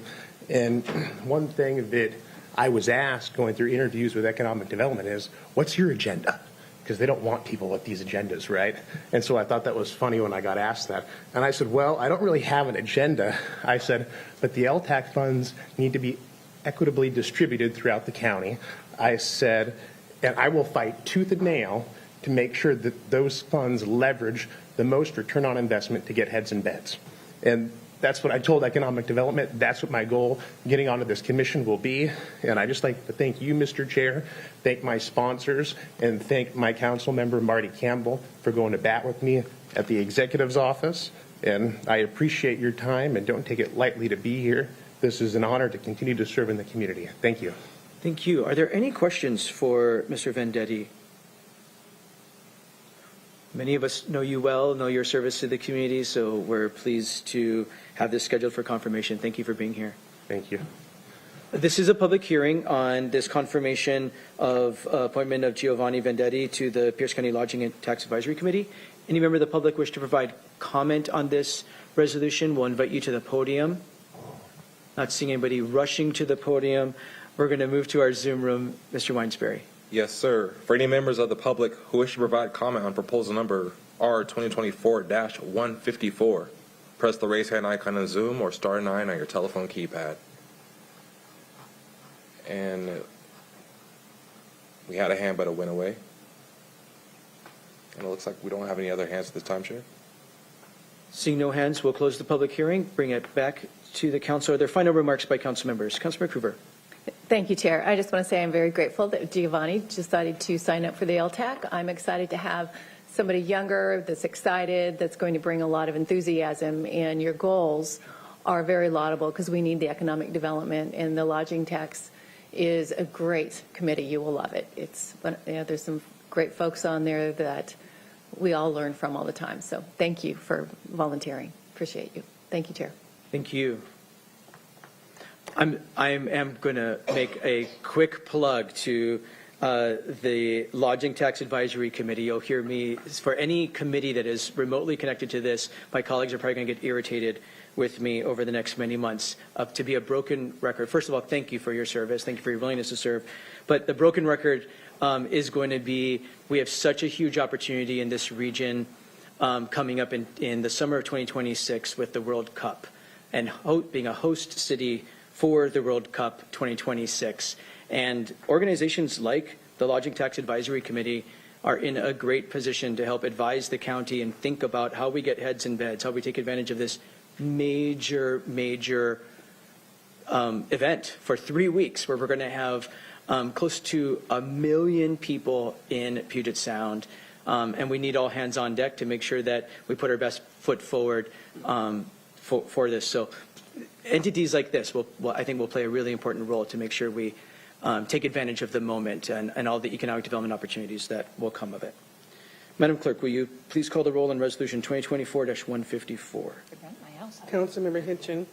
And one thing that I was asked going through interviews with economic development is, what's your agenda? Because they don't want people with these agendas, right? And so I thought that was funny when I got asked that. And I said, well, I don't really have an agenda. I said, but the LTAC funds need to be equitably distributed throughout the county. I said, and I will fight tooth and nail to make sure that those funds leverage the most return on investment to get heads in beds. And that's what I told economic development. That's what my goal getting onto this commission will be. And I just like to thank you, Mr. Chair, thank my sponsors, and thank my council member, Marty Campbell, for going to bat with me at the executive's office. And I appreciate your time and don't take it lightly to be here. This is an honor to continue to serve in the community. Thank you. Thank you. Are there any questions for Mr. Vendetti? Many of us know you well, know your service to the community, so we're pleased to have this scheduled for confirmation. Thank you for being here. Thank you. This is a public hearing on this confirmation of appointment of Giovanni Vendetti to the Pierce County Lodging and Tax Advisory Committee. Any member of the public wish to provide comment on this resolution? We'll invite you to the podium. Not seeing anybody rushing to the podium. We're going to move to our Zoom room. Mr. Weinsberry. Yes, sir. For any members of the public who wish to provide comment on proposal number R 2024-154, press the raise hand icon on Zoom or *9 on your telephone keypad. And we had a hand, but it went away. And it looks like we don't have any other hands at this time, Chair. Seeing no hands, we'll close the public hearing, bring it back to the council. Are there final remarks by council members? Councilmember Cruver. Thank you, Chair. I just want to say I'm very grateful that Giovanni decided to sign up for the LTAC. I'm excited to have somebody younger that's excited, that's going to bring a lot of enthusiasm, and your goals are very laudable because we need the economic development, and the lodging tax is a great committee. You will love it. There's some great folks on there that we all learn from all the time. So thank you for volunteering. Appreciate you. Thank you, Chair. Thank you. I am going to make a quick plug to the Lodging Tax Advisory Committee. You'll hear me, for any committee that is remotely connected to this, my colleagues are probably going to get irritated with me over the next many months. To be a broken record, first of all, thank you for your service. Thank you for your willingness to serve. But the broken record is going to be, we have such a huge opportunity in this region coming up in the summer of 2026 with the World Cup and being a host city for the World Cup 2026. And organizations like the Lodging Tax Advisory Committee are in a great position to help advise the county and think about how we get heads in beds, how we take advantage of this major event for 3 weeks where we're going to have close to 1 million people in Puget Sound. And we need all hands on deck to make sure that we put our best foot forward for this. So entities like this I think will play a really important role to make sure we take advantage of the moment and all the economic development opportunities that will come of it. Madam Clerk, will you please call the roll on Resolution 2024-154? Councilmember Hitchin.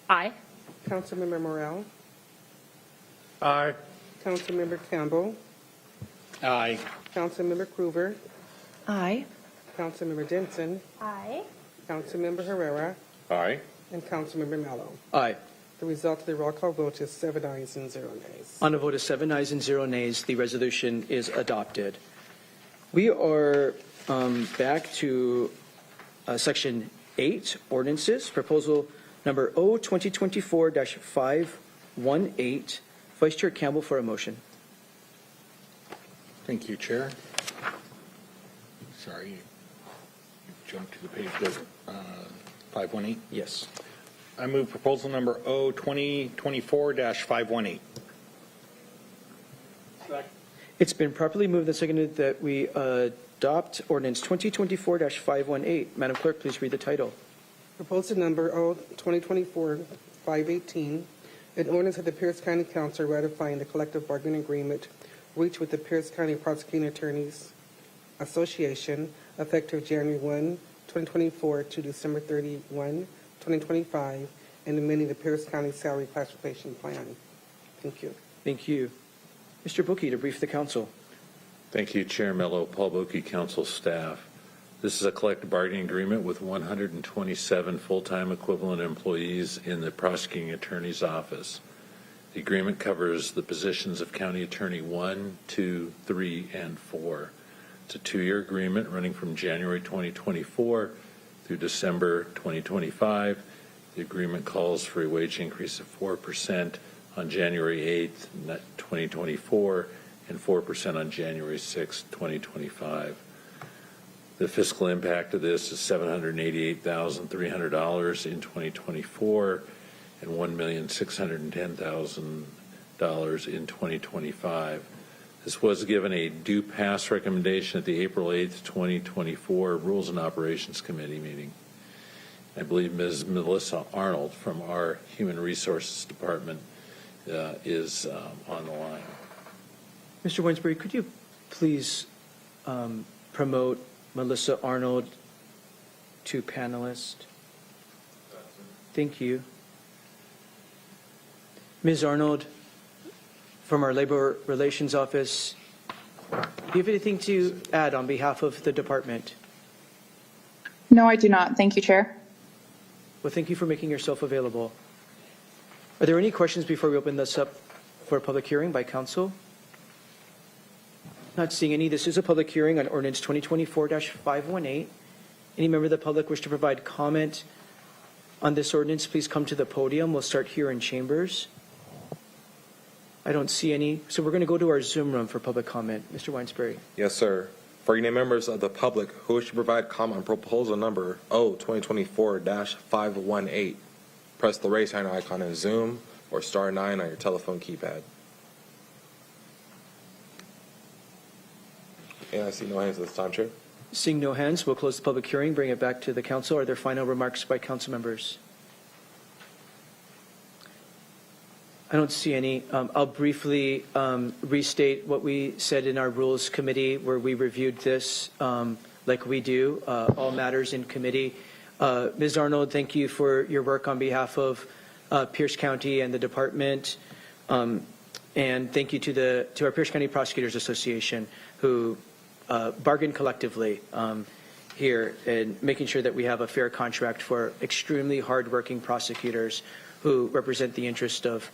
Aye. Councilmember Morrell. Aye. Councilmember Campbell, Aye. Councilmember Cruver, Aye. Councilmember Denson, Aye. Councilmember Herrera, Aye. and Councilmember Mello. Aye. The result of the roll call vote is 7 ayes and 0 nays. On a vote of 7 ayes and 0 nays, the resolution is adopted. We are back to Section 8, Ordinances, Proposal Number O 2024-518. Vice Chair Campbell for a motion. Thank you, Chair. Sorry, you jumped to the page, but 518. Yes. I move proposal number O 2024-518. It's been properly moved and seconded that we adopt Ordinance 2024-518. Madam Clerk, please read the title. Proposal number O 2024-518, an ordinance of the Pierce County Council ratifying the collective bargaining agreement reached with the Pierce County Prosecuting Attorneys Association effective January 1, 2024 to December 31, 2025, and amending the Pierce County Salary Classification Plan. Thank you. Thank you. Mr. Bookie to brief the council. Thank you, Chair Mello, Paul Bookie, council staff. This is a collective bargaining agreement with 127 full-time equivalent employees in the prosecuting attorney's office. The agreement covers the positions of County Attorney 1, 2, 3, and 4. It's a 2-year agreement running from January 2024 through December 2025. The agreement calls for a wage increase of 4% on January 8th, 2024, and 4% on January 6th, 2025. The fiscal impact of this is $788,300 in 2024 and $1,610,000 in 2025. This was given a due pass recommendation at the April 8th, 2024 Rules and Operations Committee meeting. I believe Ms. Melissa Arnold from our Human Resources Department is on the line. Mr. Winsbury, could you please promote Melissa Arnold to panelist? Thank you. Ms. Arnold, from our Labor Relations Office, do you have anything to add on behalf of the department? No, I do not. Thank you, Chair. Well, thank you for making yourself available. Are there any questions before we open this up for a public hearing by council? Not seeing any. This is a public hearing on Ordinance 2024-518. Any member of the public wish to provide comment on this ordinance, please come to the podium. We'll start here in chambers. I don't see any. So we're going to go to our Zoom room for public comment. Mr. Winesbury. Yes, sir. For any members of the public who wish to provide comment on proposal number O 2024-518, press the raise hand icon in Zoom or *9 on your telephone keypad. And I see no hands at this time, Chair. Seeing no hands, we'll close the public hearing, bring it back to the council. Are there final remarks by council members? I don't see any. I'll briefly restate what we said in our Rules Committee where we reviewed this like we do, all matters in committee. Ms. Arnold, thank you for your work on behalf of Pierce County and the department. And thank you to our Pierce County Prosecutors Association who bargained collectively here in making sure that we have a fair contract for extremely hardworking prosecutors who represent the interest of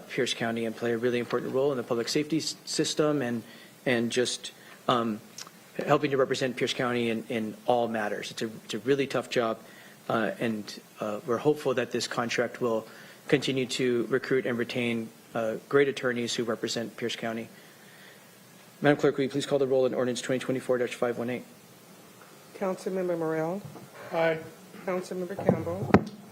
Pierce County and play a really important role in the public safety system and just helping to represent Pierce County in all matters. It's a really tough job, and we're hopeful that this contract will continue to recruit and retain great attorneys who represent Pierce County. Madam Clerk, will you please call the roll on Ordinance 2024-518? Councilmember Morrell, Aye. Councilmember Campbell,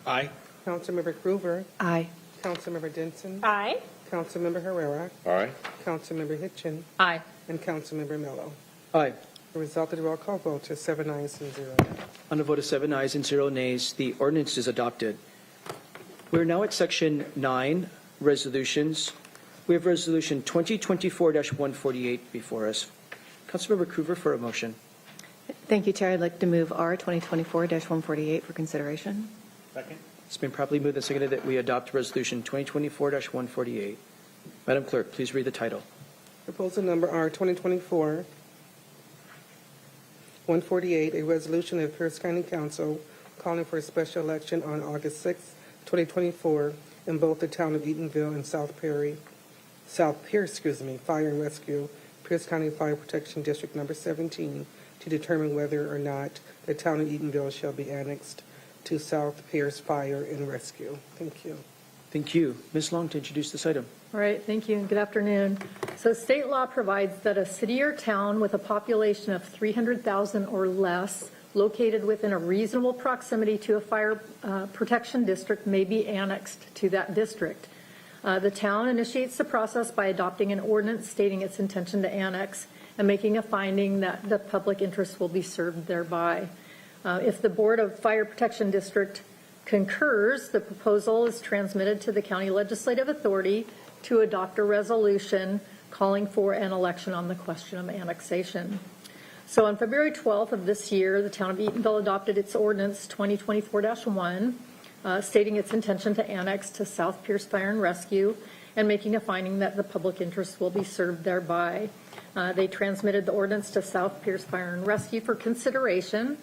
Aye. Councilmember Cruver, Aye. Councilmember Denson, Aye. Councilmember Herrera, Aye. Councilmember Hitchin, Aye. and Councilmember Mello. Aye. The result of the roll call vote is 7 ayes and 0 nays. On a vote of 7 ayes and 0 nays, the ordinance is adopted. We're now at Section 9, Resolutions. We have Resolution 2024-148 before us. Councilmember Cruver for a motion. Thank you, Chair. I'd like to move R 2024-148 for consideration. Second. It's been properly moved and seconded that we adopt Resolution 2024-148. Madam Clerk, please read the title. Proposal number R 2024-148, a resolution of Pierce County Council calling for a special election on August 6, 2024, in both the town of Eatonville and South Pierce, Fire and Rescue, Pierce County Fire Protection District Number 17, to determine whether or not the town of Eatonville shall be annexed to South Pierce Fire and Rescue. Thank you. Thank you. Ms. Long to introduce this item. All right, thank you, and good afternoon. So state law provides that a city or town with a population of 300,000 or less located within a reasonable proximity to a fire protection district may be annexed to that district. The town initiates the process by adopting an ordinance stating its intention to annex and making a finding that the public interest will be served thereby. If the Board of Fire Protection District concurs, the proposal is transmitted to the county legislative authority to adopt a resolution calling for an election on the question of annexation. So on February 12th of this year, the town of Eatonville adopted its ordinance 2024-1, stating its intention to annex to South Pierce Fire and Rescue and making a finding that the public interest will be served thereby. They transmitted the ordinance to South Pierce Fire and Rescue for consideration.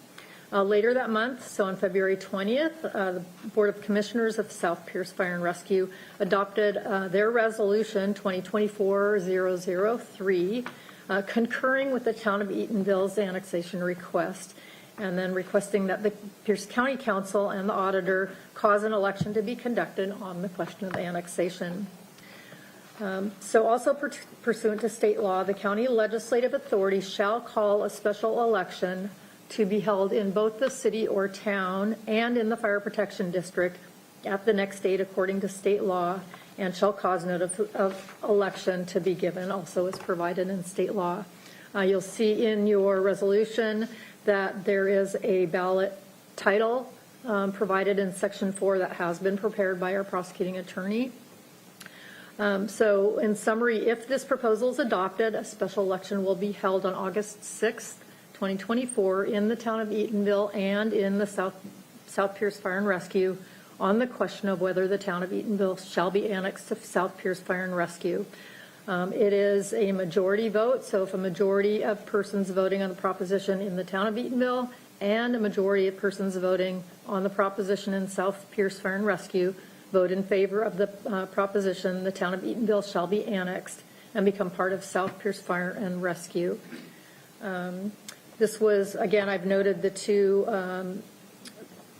Later that month, so on February 20th, the Board of Commissioners of South Pierce Fire and Rescue adopted their resolution 2024-003, concurring with the town of Eatonville's annexation request, and then requesting that the Pierce County Council and the auditor cause an election to be conducted on the question of annexation. So also pursuant to state law, the county legislative authority shall call a special election to be held in both the city or town and in the fire protection district at the next date according to state law, and shall cause notice of election to be given, also as provided in state law. You'll see in your resolution that there is a ballot title provided in Section 4 that has been prepared by our prosecuting attorney. So in summary, if this proposal is adopted, a special election will be held on August 6th, 2024 in the town of Eatonville and in the South Pierce Fire and Rescue on the question of whether the town of Eatonville shall be annexed to South Pierce Fire and Rescue. It is a majority vote, so if a majority of persons voting on the proposition in the town of Eatonville and a majority of persons voting on the proposition in South Pierce Fire and Rescue vote in favor of the proposition, the town of Eatonville shall be annexed and become part of South Pierce Fire and Rescue. This was, again, I've noted the two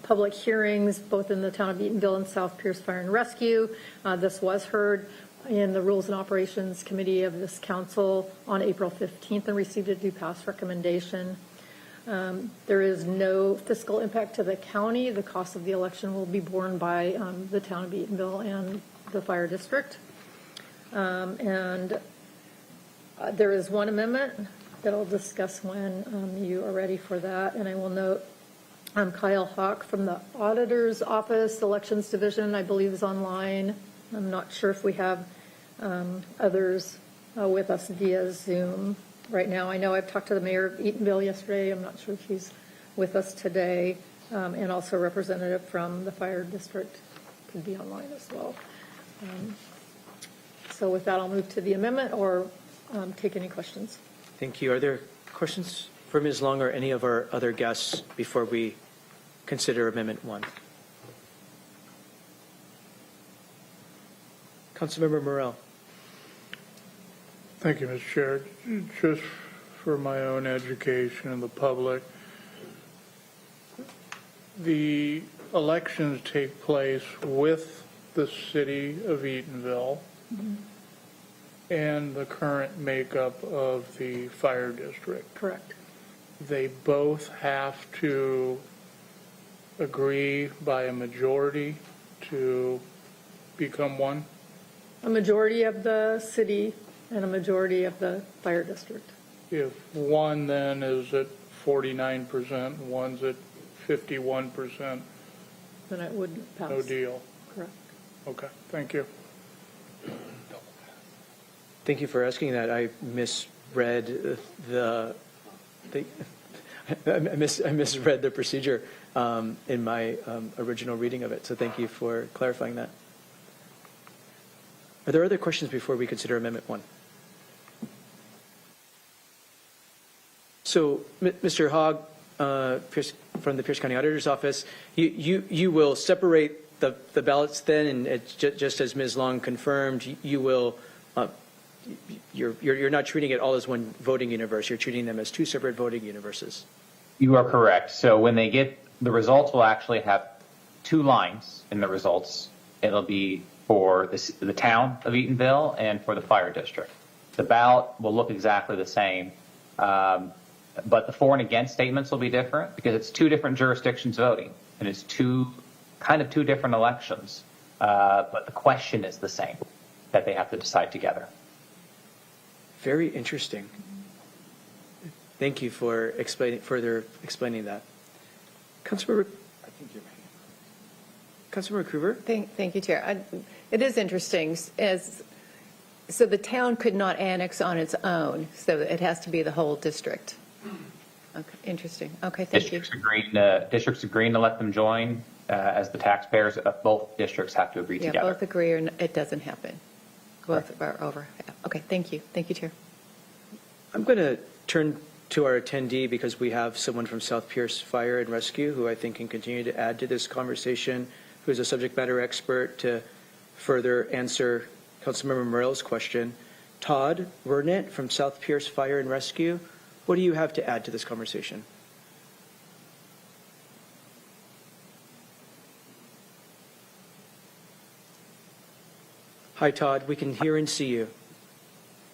public hearings, both in the town of Eatonville and South Pierce Fire and Rescue. This was heard in the Rules and Operations Committee of this council on April 15th and received a due pass recommendation. There is no fiscal impact to the county. The cost of the election will be borne by the town of Eatonville and the fire district. And there is one amendment that I'll discuss when you are ready for that. And I will note Kyle Hawk from the Auditor's Office, Elections Division, I believe is online. I'm not sure if we have others with us via Zoom right now. I know I've talked to the mayor of Eatonville yesterday. I'm not sure if he's with us today. And also a representative from the fire district could be online as well. So with that, I'll move to the amendment or take any questions. Thank you. Are there questions for Ms. Long or any of our other guests before we consider Amendment 1? Councilmember Morrell. Thank you, Mr. Chair. Just for my own education and the public, the elections take place with the city of Eatonville and the current makeup of the fire district. Correct. They both have to agree by a majority to become one? A majority of the city and a majority of the fire district. If one then is at 49% and one's at 51%, Then it would pass. no deal. Correct. Okay, thank you. Thank you for asking that. I misread I misread the procedure in my original reading of it. So thank you for clarifying that. Are there other questions before we consider Amendment 1? So, Mr. Hogg, from the Pierce County Auditor's Office, you will separate the ballots then, and just as Ms. Long confirmed, you will, you're not treating it all as one voting universe. You're treating them as two separate voting universes. You are correct. So when they get the results, will actually have two lines in the results. It'll be for the town of Eatonville and for the fire district. The ballot will look exactly the same, but the for and against statements will be different because it's two different jurisdictions voting, and it's two different elections. But the question is the same, that they have to decide together. Very interesting. Thank you for further explaining that. Councilmember Krueger? Thank you, Chair. It is interesting. So the town could not annex on its own, so it has to be the whole district. Okay, interesting. Okay, thank you. Districts agreeing to let them join as the taxpayers of both districts have to agree together. Both agree or it doesn't happen. Both are over. Okay, thank you. Thank you, Chair. I'm going to turn to our attendee because we have someone from South Pierce Fire and Rescue who I think can continue to add to this conversation, who is a subject matter expert to further answer Councilmember Morell's question. Todd Wernett from South Pierce Fire and Rescue, what do you have to add to this conversation? Hi, Todd. We can hear and see you.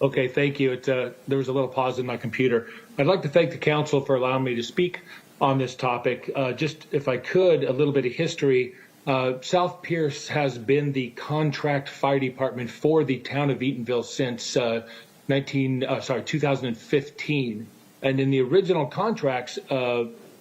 Okay, thank you. There was a little pause in my computer. I'd like to thank the council for allowing me to speak on this topic. Just if I could, a little bit of history. South Pierce has been the contract fire department for the town of Eatonville since 2015. And in the original contracts,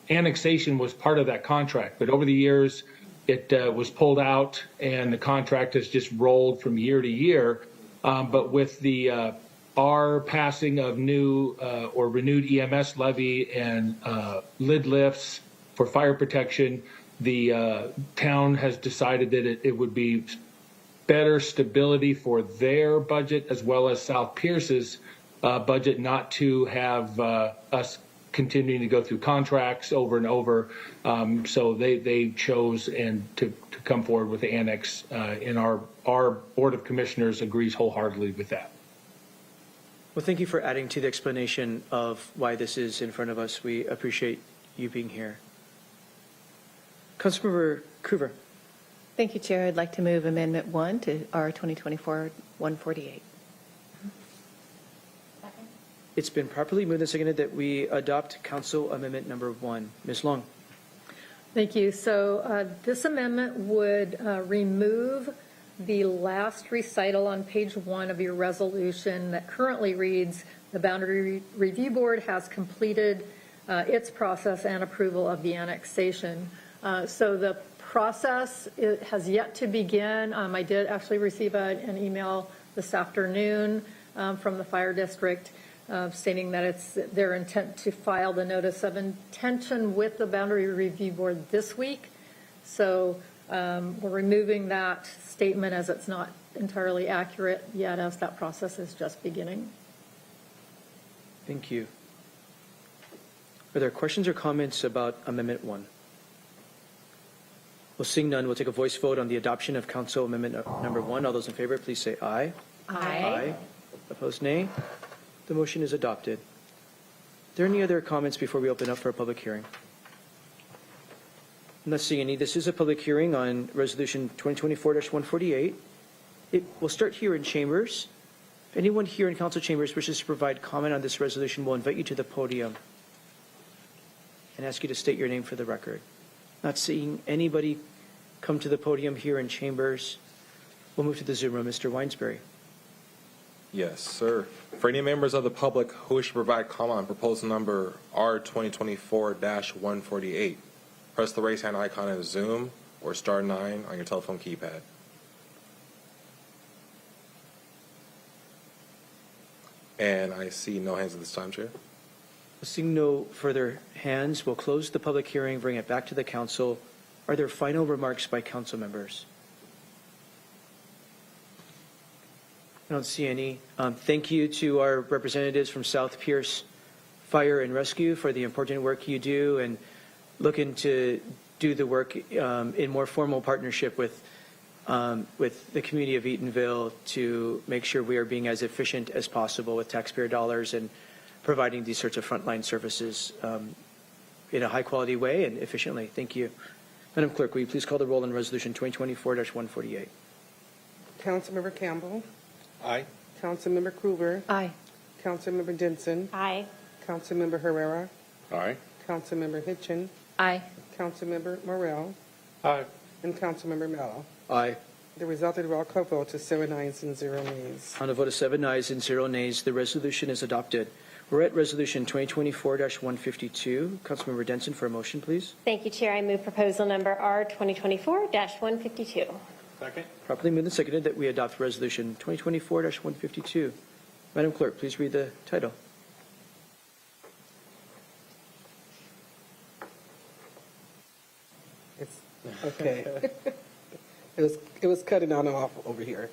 annexation was part of that contract. But over the years, it was pulled out, and the contract has just rolled from year to year. But with the our passing of new or renewed EMS levy and lid lifts for fire protection, the town has decided that it would be better stability for their budget as well as South Pierce's budget not to have us continuing to go through contracts over and over. So they chose to come forward with the annex, and our Board of Commissioners agrees wholeheartedly with that. Well, thank you for adding to the explanation of why this is in front of us. We appreciate you being here. Councilmember Krueger. Thank you, Chair. I'd like to move Amendment 1 to R 2024-148. It's been properly moved and seconded that we adopt Council Amendment Number 1. Ms. Long. Thank you. So this amendment would remove the last recital on page 1 of your resolution that currently reads, the Boundary Review Board has completed its process and approval of the annexation. So the process has yet to begin. I did actually receive an email this afternoon from the fire district stating that it's their intent to file the notice of intention with the Boundary Review Board this week. So we're removing that statement as it's not entirely accurate yet, as that process is just beginning. Thank you. Are there questions or comments about Amendment 1? Well, seeing none, we'll take a voice vote on the adoption of Council Amendment Number 1. All those in favor, please say aye. Aye. Opposed, nay. The motion is adopted. Are there any other comments before we open up for a public hearing? I'm not seeing any. This is a public hearing on Resolution 2024-148. It will start here in chambers. If anyone here in council chambers wishes to provide comment on this resolution, we'll invite you to the podium and ask you to state your name for the record. Not seeing anybody come to the podium here in chambers. We'll move to the Zoom room. Mr. Weinsbury. Yes, sir. For any members of the public who wish to provide comment on proposal number R 2024-148, press the raise hand icon in Zoom or star 9 on your telephone keypad. And I see no hands at this time, Chair. Seeing no further hands, we'll close the public hearing, bring it back to the council. Are there final remarks by council members? I don't see any. Thank you to our representatives from South Pierce Fire and Rescue for the important work you do and looking to do the work in more formal partnership with the community of Eatonville to make sure we are being as efficient as possible with taxpayer dollars and providing these sorts of frontline services in a high-quality way and efficiently. Thank you. Madam Clerk, will you please call the roll on Resolution 2024-148? Councilmember Campbell. Aye. Councilmember Krueger. Aye. Councilmember Jensen. Aye. Councilmember Herrera. Aye. Councilmember Hitchin. Aye. Councilmember Morrell. Aye. And Councilmember Mello. Aye. The result of the roll call vote is 7 ayes and 0 nays. On a vote of 7 ayes and 0 nays, the resolution is adopted. We're at Resolution 2024-152. Councilmember Denson for a motion, please. Thank you, Chair. I move proposal number R 2024-152. Second. Properly moved and seconded that we adopt Resolution 2024-152. Madam Clerk, please read the title. It's okay. It was cutting on and off over here.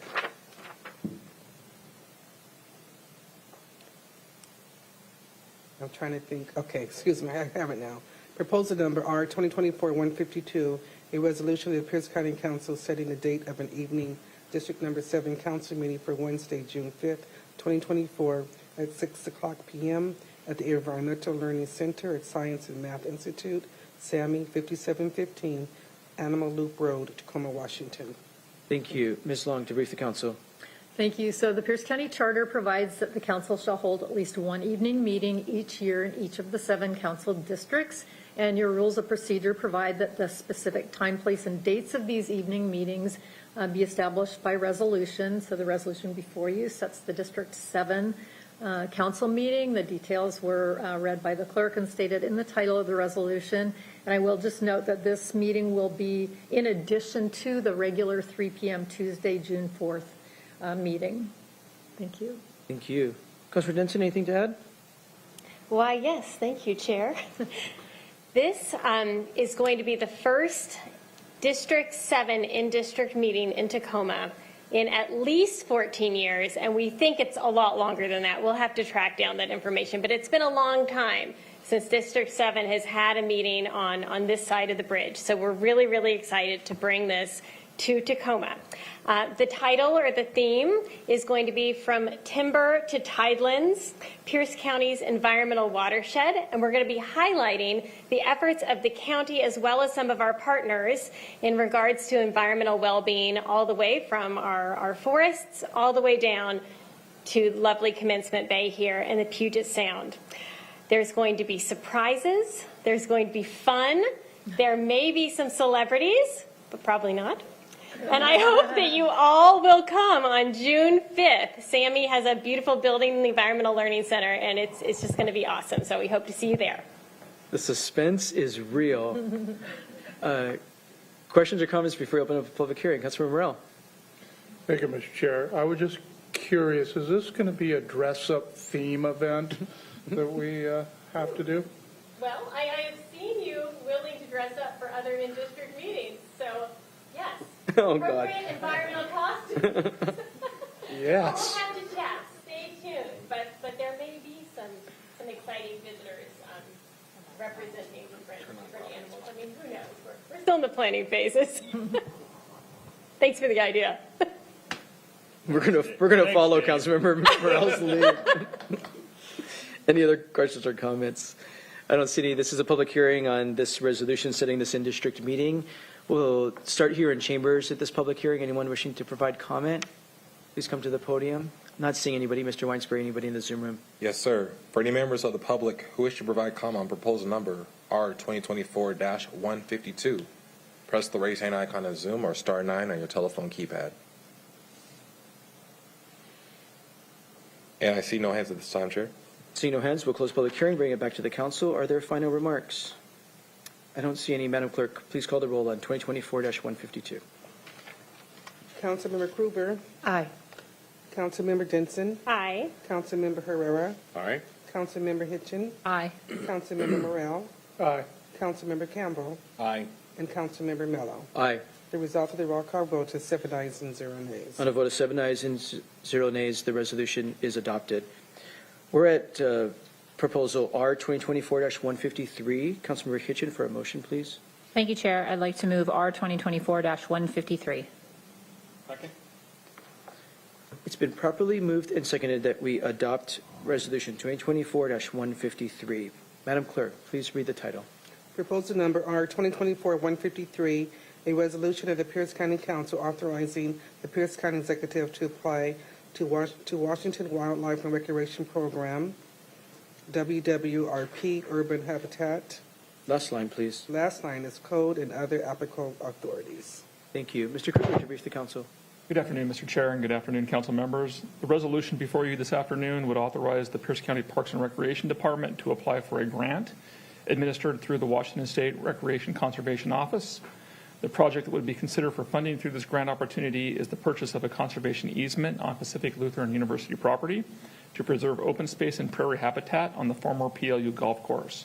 I'm trying to think. Okay, excuse me. I have it now. Proposal number R 2024-152, a resolution of the Pierce County Council setting the date of an evening District Number 7 Council meeting for Wednesday, June 5th, 2024 at 6 o'clock p.m. at the Environmental Learning Center at Science and Math Institute, SAMI 5715, Animal Loop Road, Tacoma, Washington. Thank you. Ms. Long, to brief the council. Thank you. So the Pierce County Charter provides that the council shall hold at least one evening meeting each year in each of the 7 council districts. And your rules of procedure provide that the specific time, place, and dates of these evening meetings be established by resolution. So the resolution before you sets the District 7 council meeting. The details were read by the clerk and stated in the title of the resolution. And I will just note that this meeting will be in addition to the regular 3 p.m. Tuesday, June 4th meeting. Thank you. Thank you. Councilor Denson, anything to add? Why, yes. Thank you, Chair. This is going to be the first District 7 in-district meeting in Tacoma in at least 14 years, and we think it's a lot longer than that. We'll have to track down that information, but it's been a long time since District 7 has had a meeting on this side of the bridge. So we're really, really excited to bring this to Tacoma. The title or the theme is going to be From Timber to Tidelands, Pierce County's Environmental Watershed, and we're going to be highlighting the efforts of the county as well as some of our partners in regards to environmental well-being, all the way from our forests all the way down to lovely Commencement Bay here in the Puget Sound. There's going to be surprises, there's going to be fun, there may be some celebrities, but probably not. And I hope that you all will come on June 5th. SAMI has a beautiful building in the Environmental Learning Center, and it's just going to be awesome. So we hope to see you there. The suspense is real. Questions or comments before we open up a public hearing? Councilor Morrell. Thank you, Mr. Chair. I was just curious, is this going to be a dress-up theme event that we have to do? Well, I have seen you willing to dress up for other in-district meetings, so yes. Oh, God. Appropriate environmental costumes. Yes. We'll have to chat. Stay tuned. But there may be some exciting visitors representing different animals. I mean, who knows? We're still in the planning phases. Thanks for the idea. We're gonna follow Councilmember Morrell's lead. Any other questions or comments? I don't see any. This is a public hearing on this resolution setting this in-district meeting. We'll start here in chambers at this public hearing. Anyone wishing to provide comment, please come to the podium. Not seeing anybody. Mr. Weinsberry, anybody in the Zoom room? Yes, sir. For any members of the public who wish to provide comment on proposal number R 2024-152, press the raise hand icon on Zoom or star 9 on your telephone keypad. And I see no hands at this time, Chair. Seeing no hands, we'll close public hearing, bring it back to the council. Are there final remarks? I don't see any. Madam Clerk, please call the roll on 2024-152. Councilmember Krueger. Aye. Councilmember Denson. Aye. Councilmember Herrera. Aye. Councilmember Hitchin. Aye. Councilmember Morrell. Aye. Councilmember Campbell. Aye. And Councilmember Mello. Aye. The result of the roll call vote is 7 ayes and 0 nays. On a vote of 7 ayes and 0 nays, the resolution is adopted. We're at Proposal R 2024-153. Councilmember Hitchin for a motion, please. Thank you, Chair. I'd like to move R 2024-153. Second. It's been properly moved and seconded that we adopt Resolution 2024-153. Madam Clerk, please read the title. Proposal number R 2024-153, a resolution of the Pierce County Council authorizing the Pierce County Executive to apply to Washington Wildlife and Recreation Program, WWRP Urban Habitat. Last line, please. Last line is code and other applicable authorities. Thank you. Mr. Kruger, to brief the council. Good afternoon, Mr. Chair, and good afternoon, council members. The resolution before you this afternoon would authorize the Pierce County Parks and Recreation Department to apply for a grant administered through the Washington State Recreation Conservation Office. The project that would be considered for funding through this grant opportunity is the purchase of a conservation easement on Pacific Lutheran University property to preserve open space and prairie habitat on the former PLU golf course.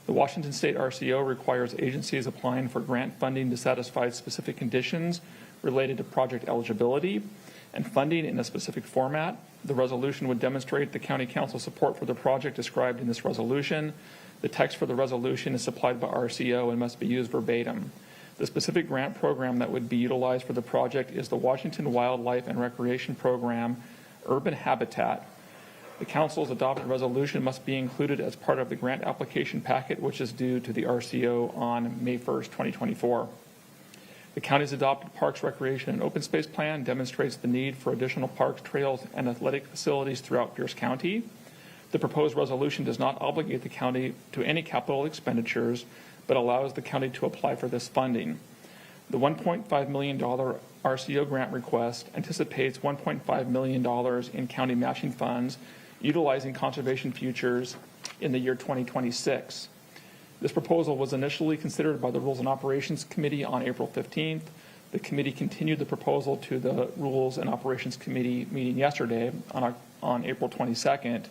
The Washington State RCO requires agencies applying for grant funding to satisfy specific conditions related to project eligibility and funding in a specific format. The resolution would demonstrate the County Council support for the project described in this resolution. The text for the resolution is supplied by RCO and must be used verbatim. The specific grant program that would be utilized for the project is the Washington Wildlife and Recreation Program Urban Habitat. The Council's adopted resolution must be included as part of the grant application packet, which is due to the RCO on May 1st, 2024. The county's adopted Parks, Recreation, and Open Space Plan demonstrates the need for additional parks, trails, and athletic facilities throughout Pierce County. The proposed resolution does not obligate the county to any capital expenditures, but allows the county to apply for this funding. The $1.5 million RCO grant request anticipates $1.5 million in county matching funds utilizing conservation futures in the year 2026. This proposal was initially considered by the Rules and Operations Committee on April 15th. The committee continued the proposal to the Rules and Operations Committee meeting yesterday on April 22nd,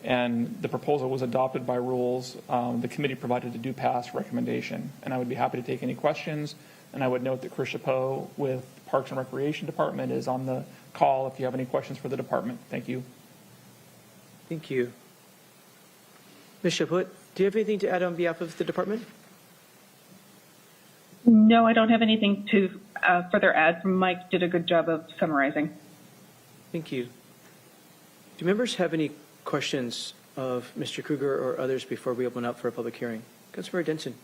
and the proposal was adopted by Rules. The committee provided a do pass recommendation, and I would be happy to take any questions. And I would note that Chris Chapeau with Parks and Recreation Department is on the call if you have any questions for the department. Thank you. Thank you. Ms. Chaput, do you have anything to add on behalf of the department? No, I don't have anything to further add. Mike did a good job of summarizing. Thank you. Do members have any questions of Mr. Kruger or others before we open up for a public hearing? Councilmember Denson.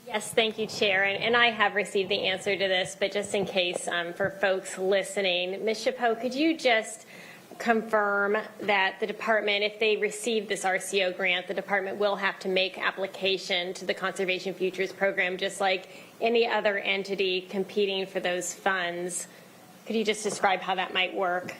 Yes, thank you, Chair. And I have received the answer to this, but just in case for folks listening, Ms. Chapeau, could you just confirm that the department, if they receive this RCO grant, the department will have to make application to the Conservation Futures Program just like any other entity competing for those funds? Could you just describe how that might work?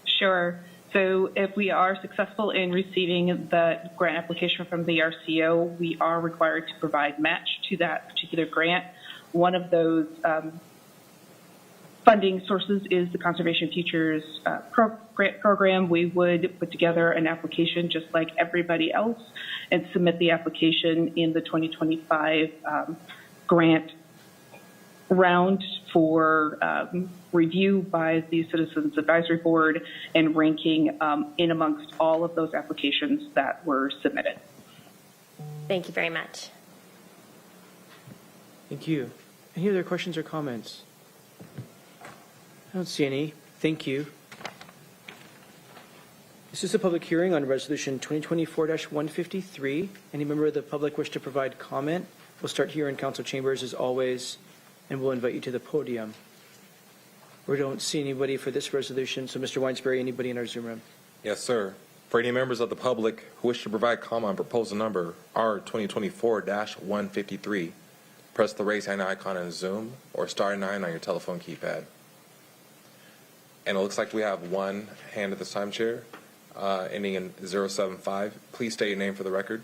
Sure. So if we are successful in receiving the grant application from the RCO, we are required to provide match to that particular grant. One of those funding sources is the Conservation Futures grant program. We would put together an application just like everybody else and submit the application in the 2025 grant round for review by the Citizens Advisory Board and ranking in amongst all of those applications that were submitted. Thank you very much. Thank you. Any other questions or comments? I don't see any. Thank you. This is a public hearing on Resolution 2024-153. Any member of the public wish to provide comment? We'll start here in council chambers as always, and we'll invite you to the podium. We don't see anybody for this resolution, so Mr. Weinsberry, anybody in our Zoom room? Yes, sir. For any members of the public who wish to provide comment on proposal number R 2024-153, press the raise hand icon in Zoom or *9 on your telephone keypad. And it looks like we have one hand at this time, Chair, ending in 075. Please state your name for the record.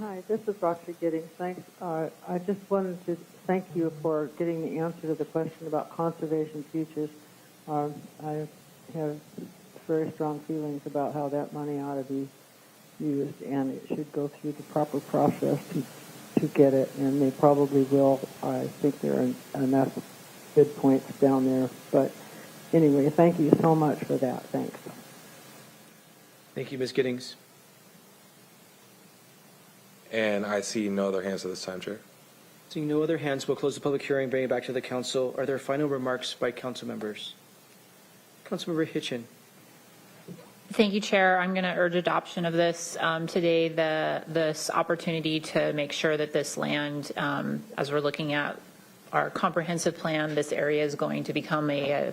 Hi, this is Roxy Giddings. Thanks. I just wanted to thank you for getting the answer to the question about conservation futures. I have very strong feelings about how that money ought to be used, and it should go through the proper process to get it, and they probably will. I think there are enough good points down there. But anyway, thank you so much for that. Thanks. Thank you, Ms. Giddings. And I see no other hands at this time, Chair. Seeing no other hands, we'll close the public hearing, bring it back to the council. Are there final remarks by council members? Councilmember Hitchin. Thank you, Chair. I'm going to urge adoption of this today. This opportunity to make sure that this land, as we're looking at our comprehensive plan, this area is going to become a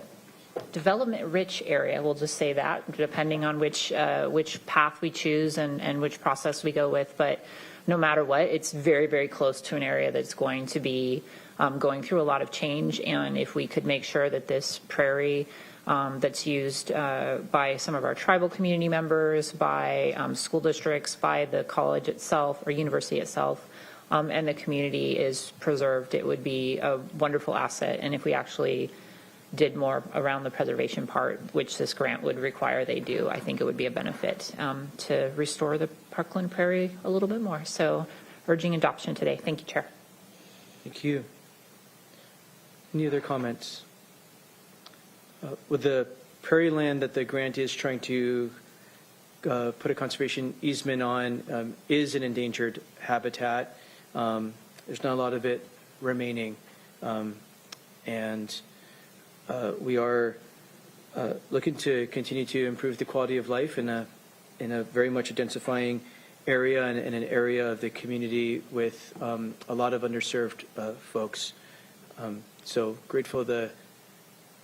development-rich area. We'll just say that, depending on which path we choose and which process we go with. But no matter what, it's very, very close to an area that's going to be going through a lot of change. And if we could make sure that this prairie that's used by some of our tribal community members, by school districts, by the college itself or university itself, and the community is preserved, it would be a wonderful asset. And if we actually did more around the preservation part, which this grant would require they do, I think it would be a benefit to restore the Parkland Prairie a little bit more. So urging adoption today. Thank you, Chair. Thank you. Any other comments? With the prairie land that the grant is trying to put a conservation easement on is an endangered habitat. There's not a lot of it remaining. And we are looking to continue to improve the quality of life in a very much densifying area and in an area of the community with a lot of underserved folks. So grateful the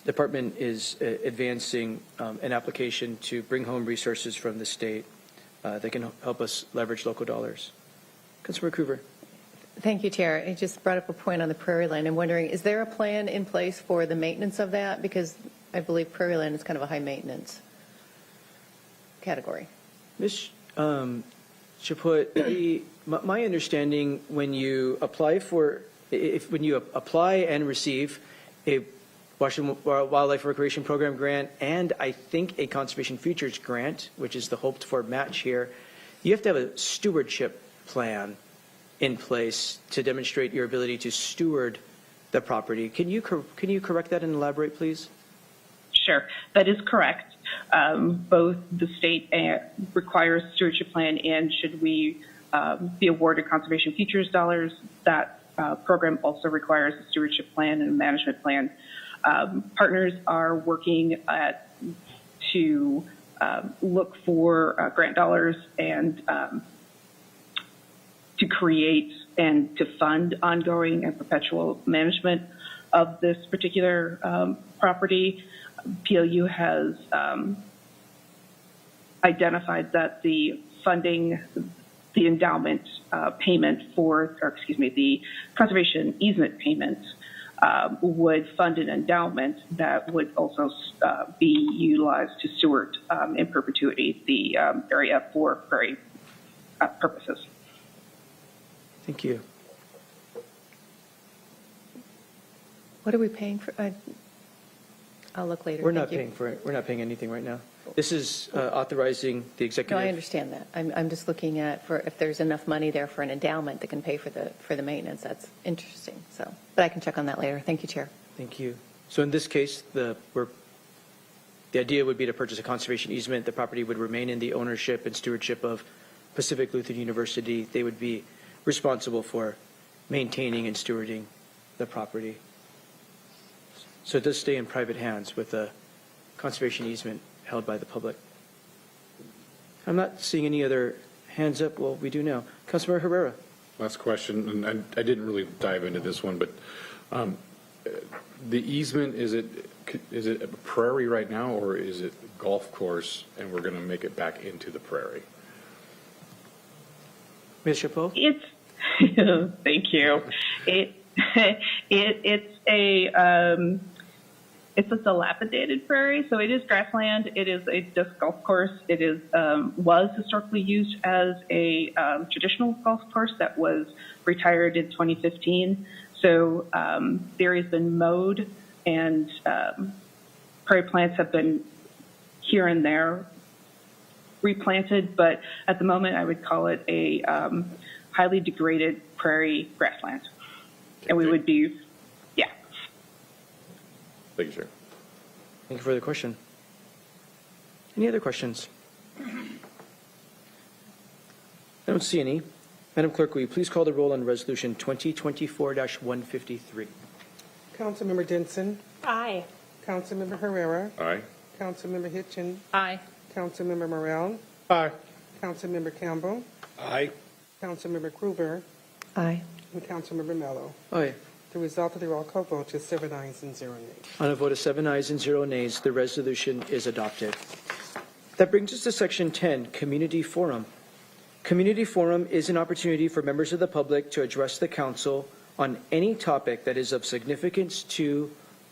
department is advancing an application to bring home resources from the state that can help us leverage local dollars. Councilmember Cruver. Thank you, Chair. I just brought up a point on the prairie land. I'm wondering, is there a plan in place for the maintenance of that? Because I believe prairie land is kind of a high maintenance category. Ms. Chaput, my understanding when you apply and receive a Washington Wildlife Recreation Program grant and I think a Conservation Futures grant, which is the hoped for match here, you have to have a stewardship plan in place to demonstrate your ability to steward the property. Can you correct that and elaborate, please? Sure, that is correct. Both the state requires stewardship plan, and should we be awarded conservation futures dollars, that program also requires a stewardship plan and a management plan. Partners are working to look for grant dollars and to create and to fund ongoing and perpetual management of this particular property. PLU has identified that the funding, the endowment payment the conservation easement payment would fund an endowment that would also be utilized to steward in perpetuity the area for prairie purposes. Thank you. What are we paying for? I'll look later. We're not paying for it. We're not paying anything right now. This is authorizing the executive. No, I understand that. I'm just looking at for if there's enough money there for an endowment that can pay for the maintenance. That's interesting. So, but I can check on that later. Thank you, Chair. Thank you. So in this case, the idea would be to purchase a conservation easement. The property would remain in the ownership and stewardship of Pacific Lutheran University. They would be responsible for maintaining and stewarding the property. So it does stay in private hands with a conservation easement held by the public. I'm not seeing any other hands up. Well, we do now. Councilmember Herrera. Last question, and I didn't really dive into this one, but the easement, is it a prairie right now, or is it golf course, and we're going to make it back into the prairie? Ms. Chapeau? It's thank you. It's a dilapidated prairie, so it is grassland. It is a disc golf course. It is was historically used as a traditional golf course that was retired in 2015. So the area's been mowed, and prairie plants have been here and there replanted, but at the moment I would call it a highly degraded prairie grassland. And we would be, yeah. Thank you, Chair. Thank you for the question. Any other questions? I don't see any. Madam Clerk, will you please call the roll on Resolution 2024-153? Councilmember Denson. Aye. Councilmember Herrera. Aye. Councilmember Hitchin. Aye. Councilmember Morrell. Aye. Councilmember Campbell. Aye. Councilmember Krueger. Aye. And Councilmember Mello. Aye. The result of the roll call vote is 7 ayes and 0 nays. On a vote of 7 ayes and 0 nays, the resolution is adopted. That brings us to Section 10, Community Forum. Community Forum is an opportunity for members of the public to address the council on any topic that is of significance to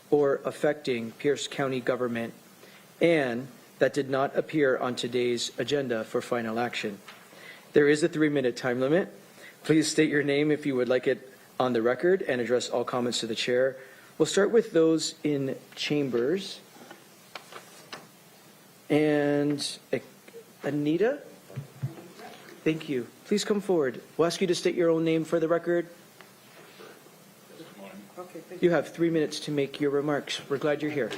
or affecting Pierce County government and that did not appear on today's agenda for final action. There is a 3-minute time limit. Please state your name if you would like it on the record and address all comments to the chair. We'll start with those in chambers. And Anita? Thank you. Please come forward. We'll ask you to state your own name for the record. You have 3 minutes to make your remarks. We're glad you're here.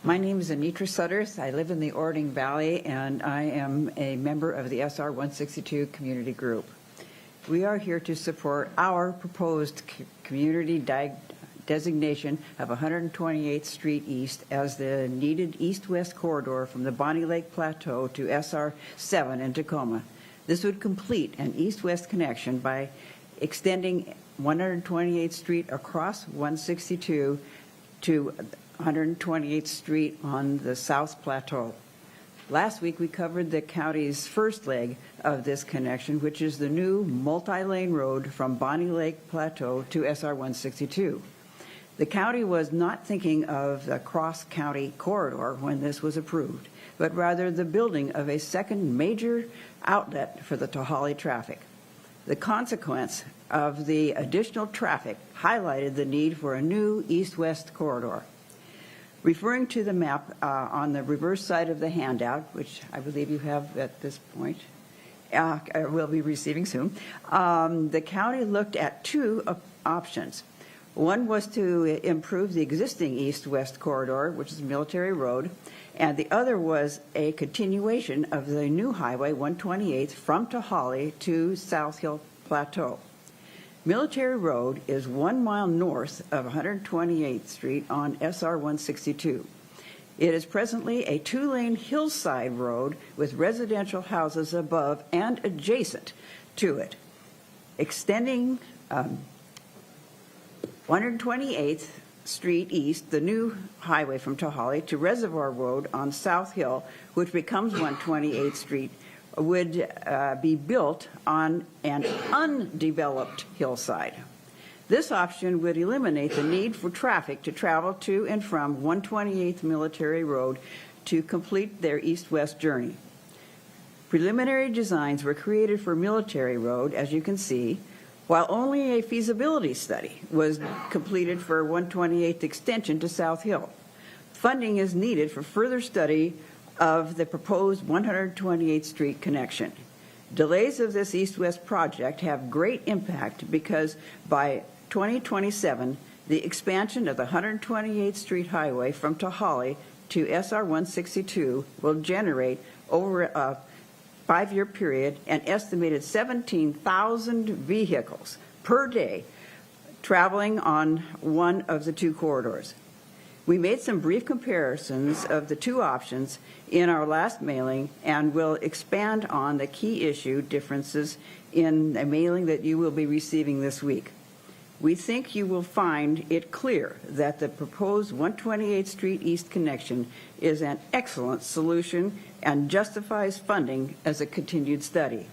My name is Anitra Sutters. I live in the Ording Valley, and I am a member of the SR 162 community group. We are here to support our proposed community designation of 128th Street East as the needed east-west corridor from the Bonnie Lake Plateau to SR 7 in Tacoma. This would complete an east-west connection by extending 128th Street across 162 to 128th Street on the South Plateau. Last week, we covered the county's first leg of this connection, which is the new multi-lane road from Bonnie Lake Plateau to SR 162. The county was not thinking of the cross-county corridor when this was approved, but rather the building of a second major outlet for the Tohali traffic. The consequence of the additional traffic highlighted the need for a new east-west corridor. Referring to the map on the reverse side of the handout, which I believe you have at this point, will be receiving soon, the county looked at two options. One was to improve the existing east-west corridor, which is Military Road, and the other was a continuation of the new Highway 128 from Tohali to South Hill Plateau. Military Road is 1 mile north of 128th Street on SR 162. It is presently a 2-lane hillside road with residential houses above and adjacent to it. Extending 128th Street East, the new highway from Tohali, to Reservoir Road on South Hill, which becomes 128th Street, would be built on an undeveloped hillside. This option would eliminate the need for traffic to travel to and from 128th Military Road to complete their east-west journey. Preliminary designs were created for Military Road, as you can see, while only a feasibility study was completed for 128th extension to South Hill. Funding is needed for further study of the proposed 128th Street connection. Delays of this east-west project have great impact because by 2027, the expansion of the 128th Street Highway from Tohali to SR 162 will generate over a 5-year period an estimated 17,000 vehicles per day traveling on one of the two corridors. We made some brief comparisons of the two options in our last mailing and will expand on the key issue differences in a mailing that you will be receiving this week. We think you will find it clear that the proposed 128th Street East connection is an excellent solution and justifies funding as a continued study.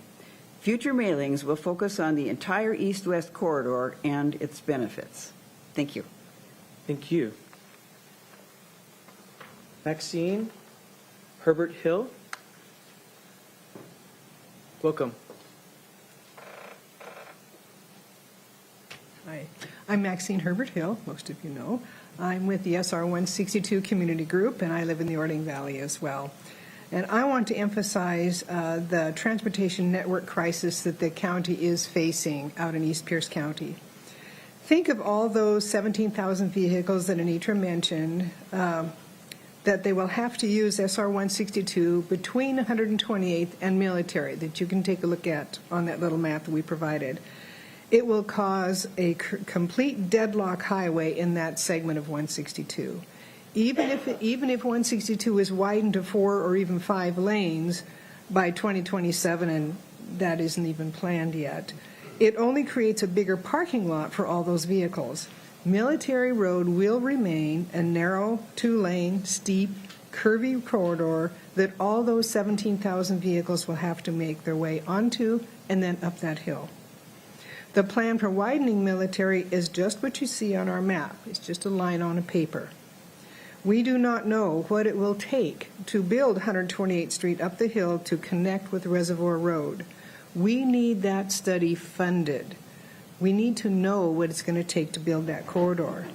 Future mailings will focus on the entire east-west corridor and its benefits. Thank you. Thank you. Maxine Herbert Hill. Welcome. Hi, I'm Maxine Herbert Hill, most of you know. I'm with the SR 162 Community Group, and I live in the Orting Valley as well. And I want to emphasize the transportation network crisis that the county is facing out in East Pierce County. Think of all those 17,000 vehicles that Anitra mentioned that they will have to use SR 162 between 128th and Military that you can take a look at on that little map that we provided. It will cause a complete deadlock highway in that segment of 162. Even if 162 is widened to 4 or even 5 lanes by 2027, and that isn't even planned yet, it only creates a bigger parking lot for all those vehicles. Military Road will remain a narrow, 2-lane, steep, curvy corridor that all those 17,000 vehicles will have to make their way onto and then up that hill. The plan for widening Military is just what you see on our map. It's just a line on a paper. We do not know what it will take to build 128th Street up the hill to connect with Reservoir Road. We need that study funded. We need to know what it's going to take to build that corridor.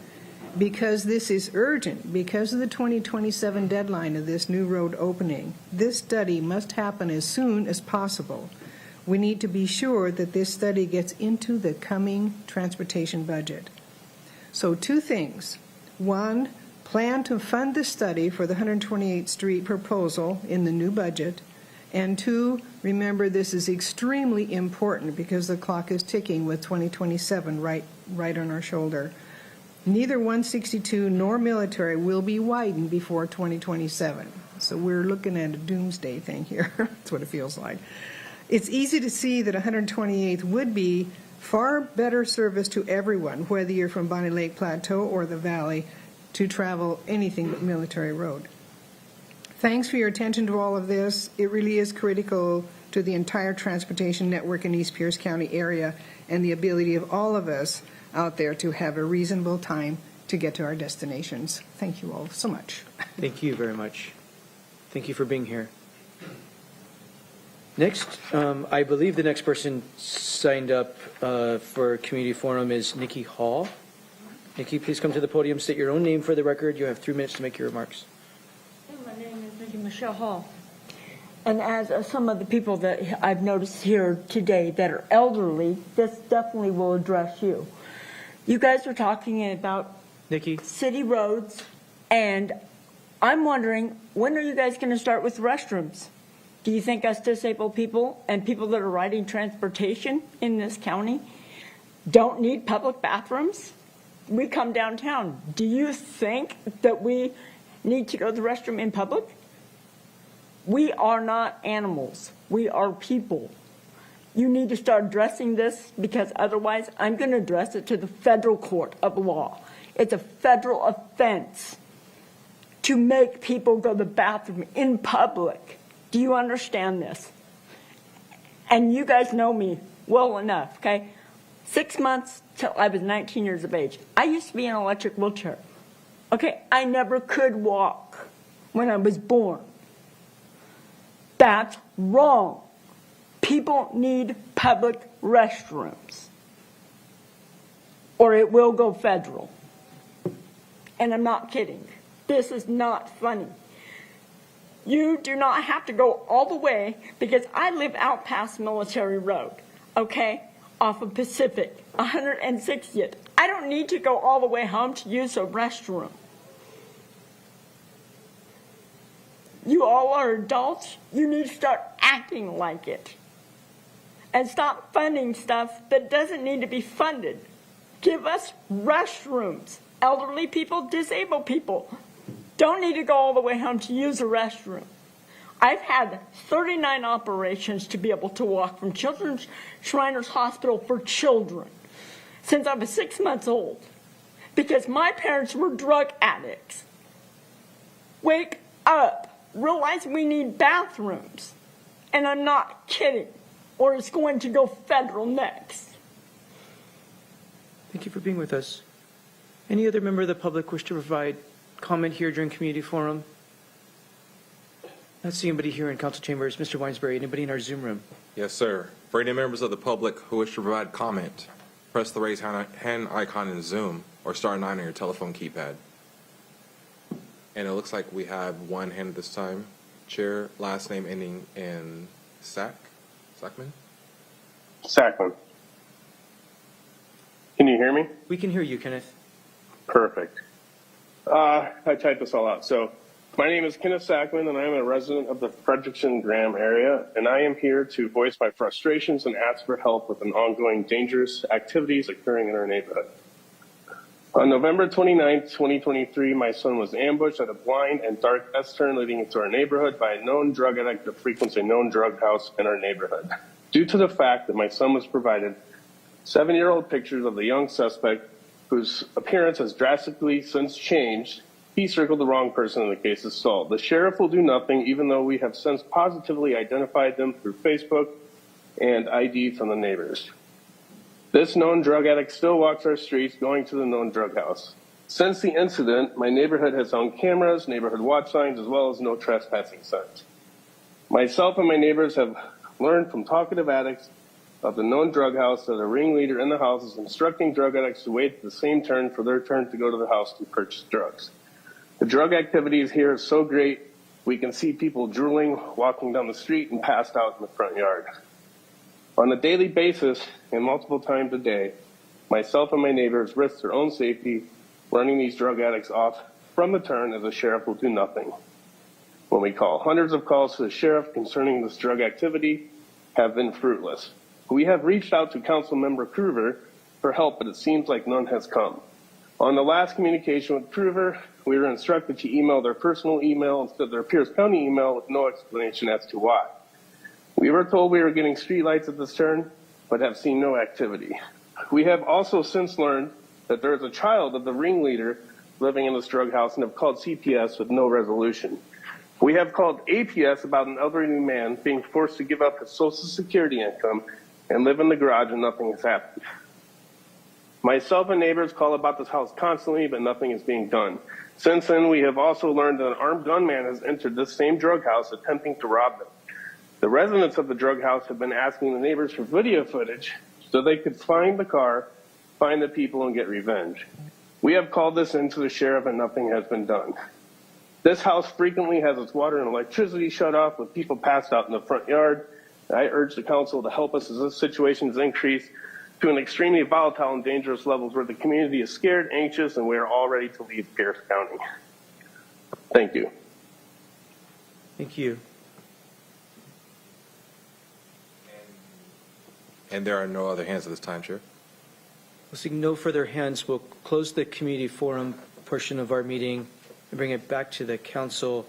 Because this is urgent, because of the 2027 deadline of this new road opening, this study must happen as soon as possible. We need to be sure that this study gets into the coming transportation budget. So 2 things. 1, plan to fund the study for the 128th Street proposal in the new budget. And 2, remember this is extremely important because the clock is ticking with 2027 right on our shoulder. Neither 162 nor Military will be widened before 2027. So we're looking at a doomsday thing here. That's what it feels like. It's easy to see that 128th would be far better service to everyone, whether you're from Bonnie Lake Plateau or the Valley, to travel anything but Military Road. Thanks for your attention to all of this. It really is critical to the entire transportation network in East Pierce County area and the ability of all of us out there to have a reasonable time to get to our destinations. Thank you all so much. Thank you very much. Thank you for being here. Next, I believe the next person signed up for Community Forum is Nikki Hall. Nikki, please come to the podium, state your own name for the record. You have 3 minutes to make your remarks. My name is Nikki Michelle Hall. And as some of the people that I've noticed here today that are elderly, this definitely will address you. You guys are talking about Nikki, city roads, and I'm wondering, when are you guys going to start with restrooms? Do you think us disabled people and people that are riding transportation in this county don't need public bathrooms? We come downtown. Do you think that we need to go to the restroom in public? We are not animals. We are people. You need to start addressing this because otherwise I'm going to address it to the federal court of law. It's a federal offense to make people go to the bathroom in public. Do you understand this? And you guys know me well enough, okay? 6 months till I was 19 years of age. I used to be in an electric wheelchair. Okay, I never could walk when I was born. That's wrong. People need public restrooms, or it will go federal. And I'm not kidding. This is not funny. You do not have to go all the way, because I live out past Military Road, okay, off of Pacific, 160th. I don't need to go all the way home to use a restroom. You all are adults. You need to start acting like it. And stop funding stuff that doesn't need to be funded. Give us restrooms. Elderly people, disabled people don't need to go all the way home to use a restroom. I've had 39 operations to be able to walk from Children's Shriners Hospital for children since I was 6 months old because my parents were drug addicts. Wake up. Realize we need bathrooms. And I'm not kidding, or it's going to go federal next. thank you for being with us. Any other member of the public wish to provide comment here during Community Forum? Not seeing anybody here in council chambers. Mr. Weinsbury, anybody in our Zoom room? Yes, sir. For any members of the public who wish to provide comment, press the raise hand icon in Zoom or star 9 on your telephone keypad. And it looks like we have one hand at this time. Chair, last name ending in Sackman? Sackman. Can you hear me? We can hear you, Kenneth. Perfect. I typed this all out. So my name is Kenneth Sackman, and I am a resident of the Frederickson-Graham area, and I am here to voice my frustrations and ask for help with an ongoing dangerous activities occurring in our neighborhood. On November 29, 2023, my son was ambushed at a blind and dark S-turn leading into our neighborhood by a known drug addict that frequents a known drug house in our neighborhood. Due to the fact that my son was provided 7-year-old pictures of the young suspect, whose appearance has drastically since changed, he circled the wrong person and the case is stalled. The sheriff will do nothing, even though we have since positively identified them through Facebook and ID from the neighbors. This known drug addict still walks our streets going to the known drug house. Since the incident, my neighborhood has on cameras, neighborhood watch signs, as well as no trespassing signs. Myself and my neighbors have learned from talkative addicts of the known drug house that a ringleader in the house is instructing drug addicts to wait at the same turn for their turn to go to the house to purchase drugs. The drug activities here is so great, we can see people drooling, walking down the street, and passed out in the front yard. On a daily basis and multiple times a day, myself and my neighbors risk their own safety running these drug addicts off from the turn as the sheriff will do nothing. When we call, hundreds of calls to the sheriff concerning this drug activity have been fruitless. We have reached out to Councilmember Krueger for help, but it seems like none has come. On the last communication with Krueger, we were instructed to email their personal email instead of their Pierce County email with no explanation as to why. We were told we were getting streetlights at this turn, but have seen no activity. We have also since learned that there is a child of the ringleader living in this drug house and have called CPS with no resolution. We have called APS about an elderly man being forced to give up his Social Security income and live in the garage and nothing has happened. Myself and neighbors call about this house constantly, but nothing is being done. Since then, we have also learned that an armed gunman has entered this same drug house attempting to rob them. The residents of the drug house have been asking the neighbors for video footage so they could find the car, find the people, and get revenge. We have called this into the sheriff and nothing has been done. This house frequently has its water and electricity shut off with people passed out in the front yard. I urge the council to help us as this situation has increased to an extremely volatile and dangerous levels where the community is scared, anxious, and we are all ready to leave Pierce County. Thank you. Thank you. And there are no other hands at this time, Chair. Seeing no further hands, we'll close the community forum portion of our meeting and bring it back to the council.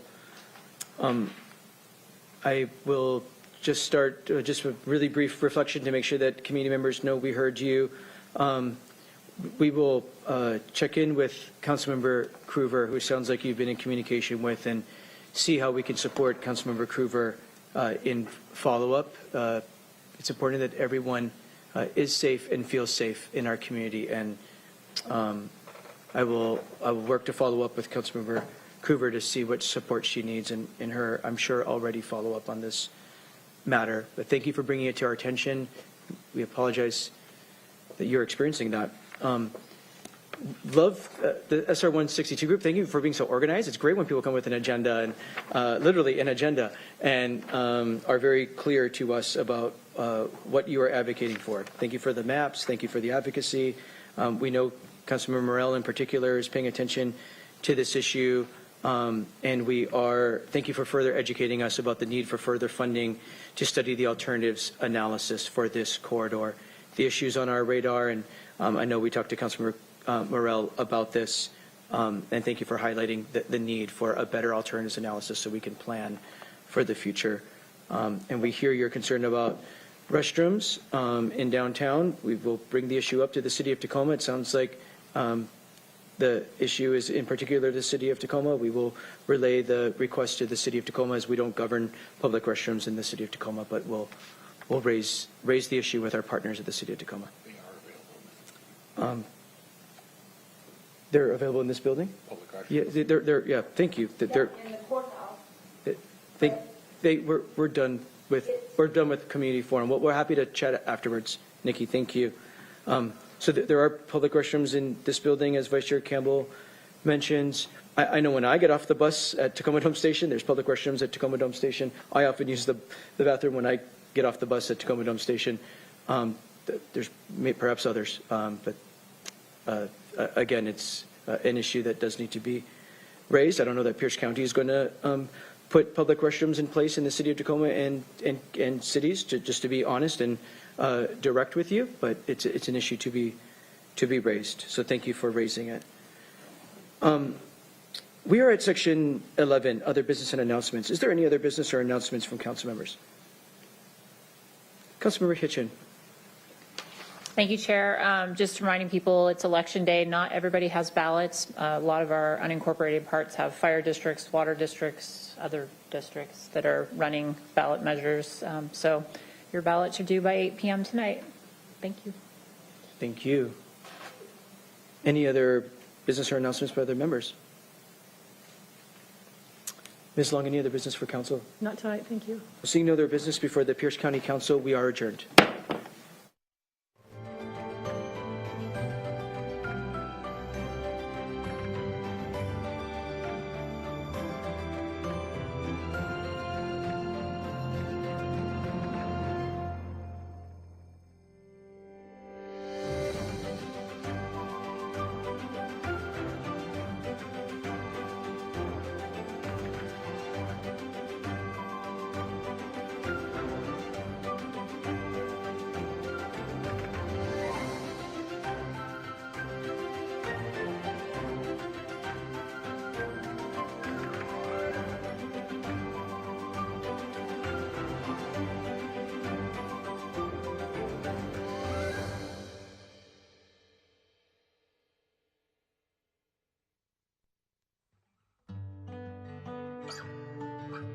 I will just start just a really brief reflection to make sure that community members know we heard you. We will check in with Councilmember Krueger, who sounds like you've been in communication with, and see how we can support Councilmember Krueger in follow-up. It's important that everyone is safe and feels safe in our community, and I will work to follow up with Councilmember Krueger to see what support she needs, and her, I'm sure, already follow up on this matter. But thank you for bringing it to our attention. We apologize that you're experiencing that. Love the SR 162 group. Thank you for being so organized. It's great when people come with an agenda and literally an agenda and are very clear to us about what you are advocating for. Thank you for the maps. Thank you for the advocacy. We know Councilmember Morell in particular is paying attention to this issue. And thank you for further educating us about the need for further funding to study the alternatives analysis for this corridor. The issues on our radar, and I know we talked to Councilmember Morell about this, and thank you for highlighting the need for a better alternatives analysis so we can plan for the future. And we hear your concern about restrooms in downtown. We will bring the issue up to the City of Tacoma. It sounds like the issue is in particular the City of Tacoma. We will relay the request to the City of Tacoma, as we don't govern public restrooms in the City of Tacoma, but we'll raise the issue with our partners at the City of Tacoma. They're available in this building? Yeah, yeah, thank you. In the courthouse. We're done with community forum. We're happy to chat afterwards. Nikki, thank you. So there are public restrooms in this building, as Vice Chair Campbell mentions. I know when I get off the bus at Tacoma Dome Station, there's public restrooms at Tacoma Dome Station. I often use the bathroom when I get off the bus at Tacoma Dome Station. There's perhaps others, but again, it's an issue that does need to be raised. I don't know that Pierce County is going to put public restrooms in place in the city of Tacoma and cities, just to be honest and direct with you, but it's an issue to be raised. So thank you for raising it. We are at section 11, other business and announcements. Is there any other business or announcements from council members? Councilmember Hitchin. Thank you, Chair. Just reminding people, it's election day. Not everybody has ballots. A lot of our unincorporated parts have fire districts, water districts, other districts that are running ballot measures. So your ballots are due by 8 p.m. tonight. Thank you. Thank you. Any other business or announcements by other members? Ms. Long, any other business for council? Not tonight, thank you. Seeing no other business before the Pierce County Council, we are adjourned.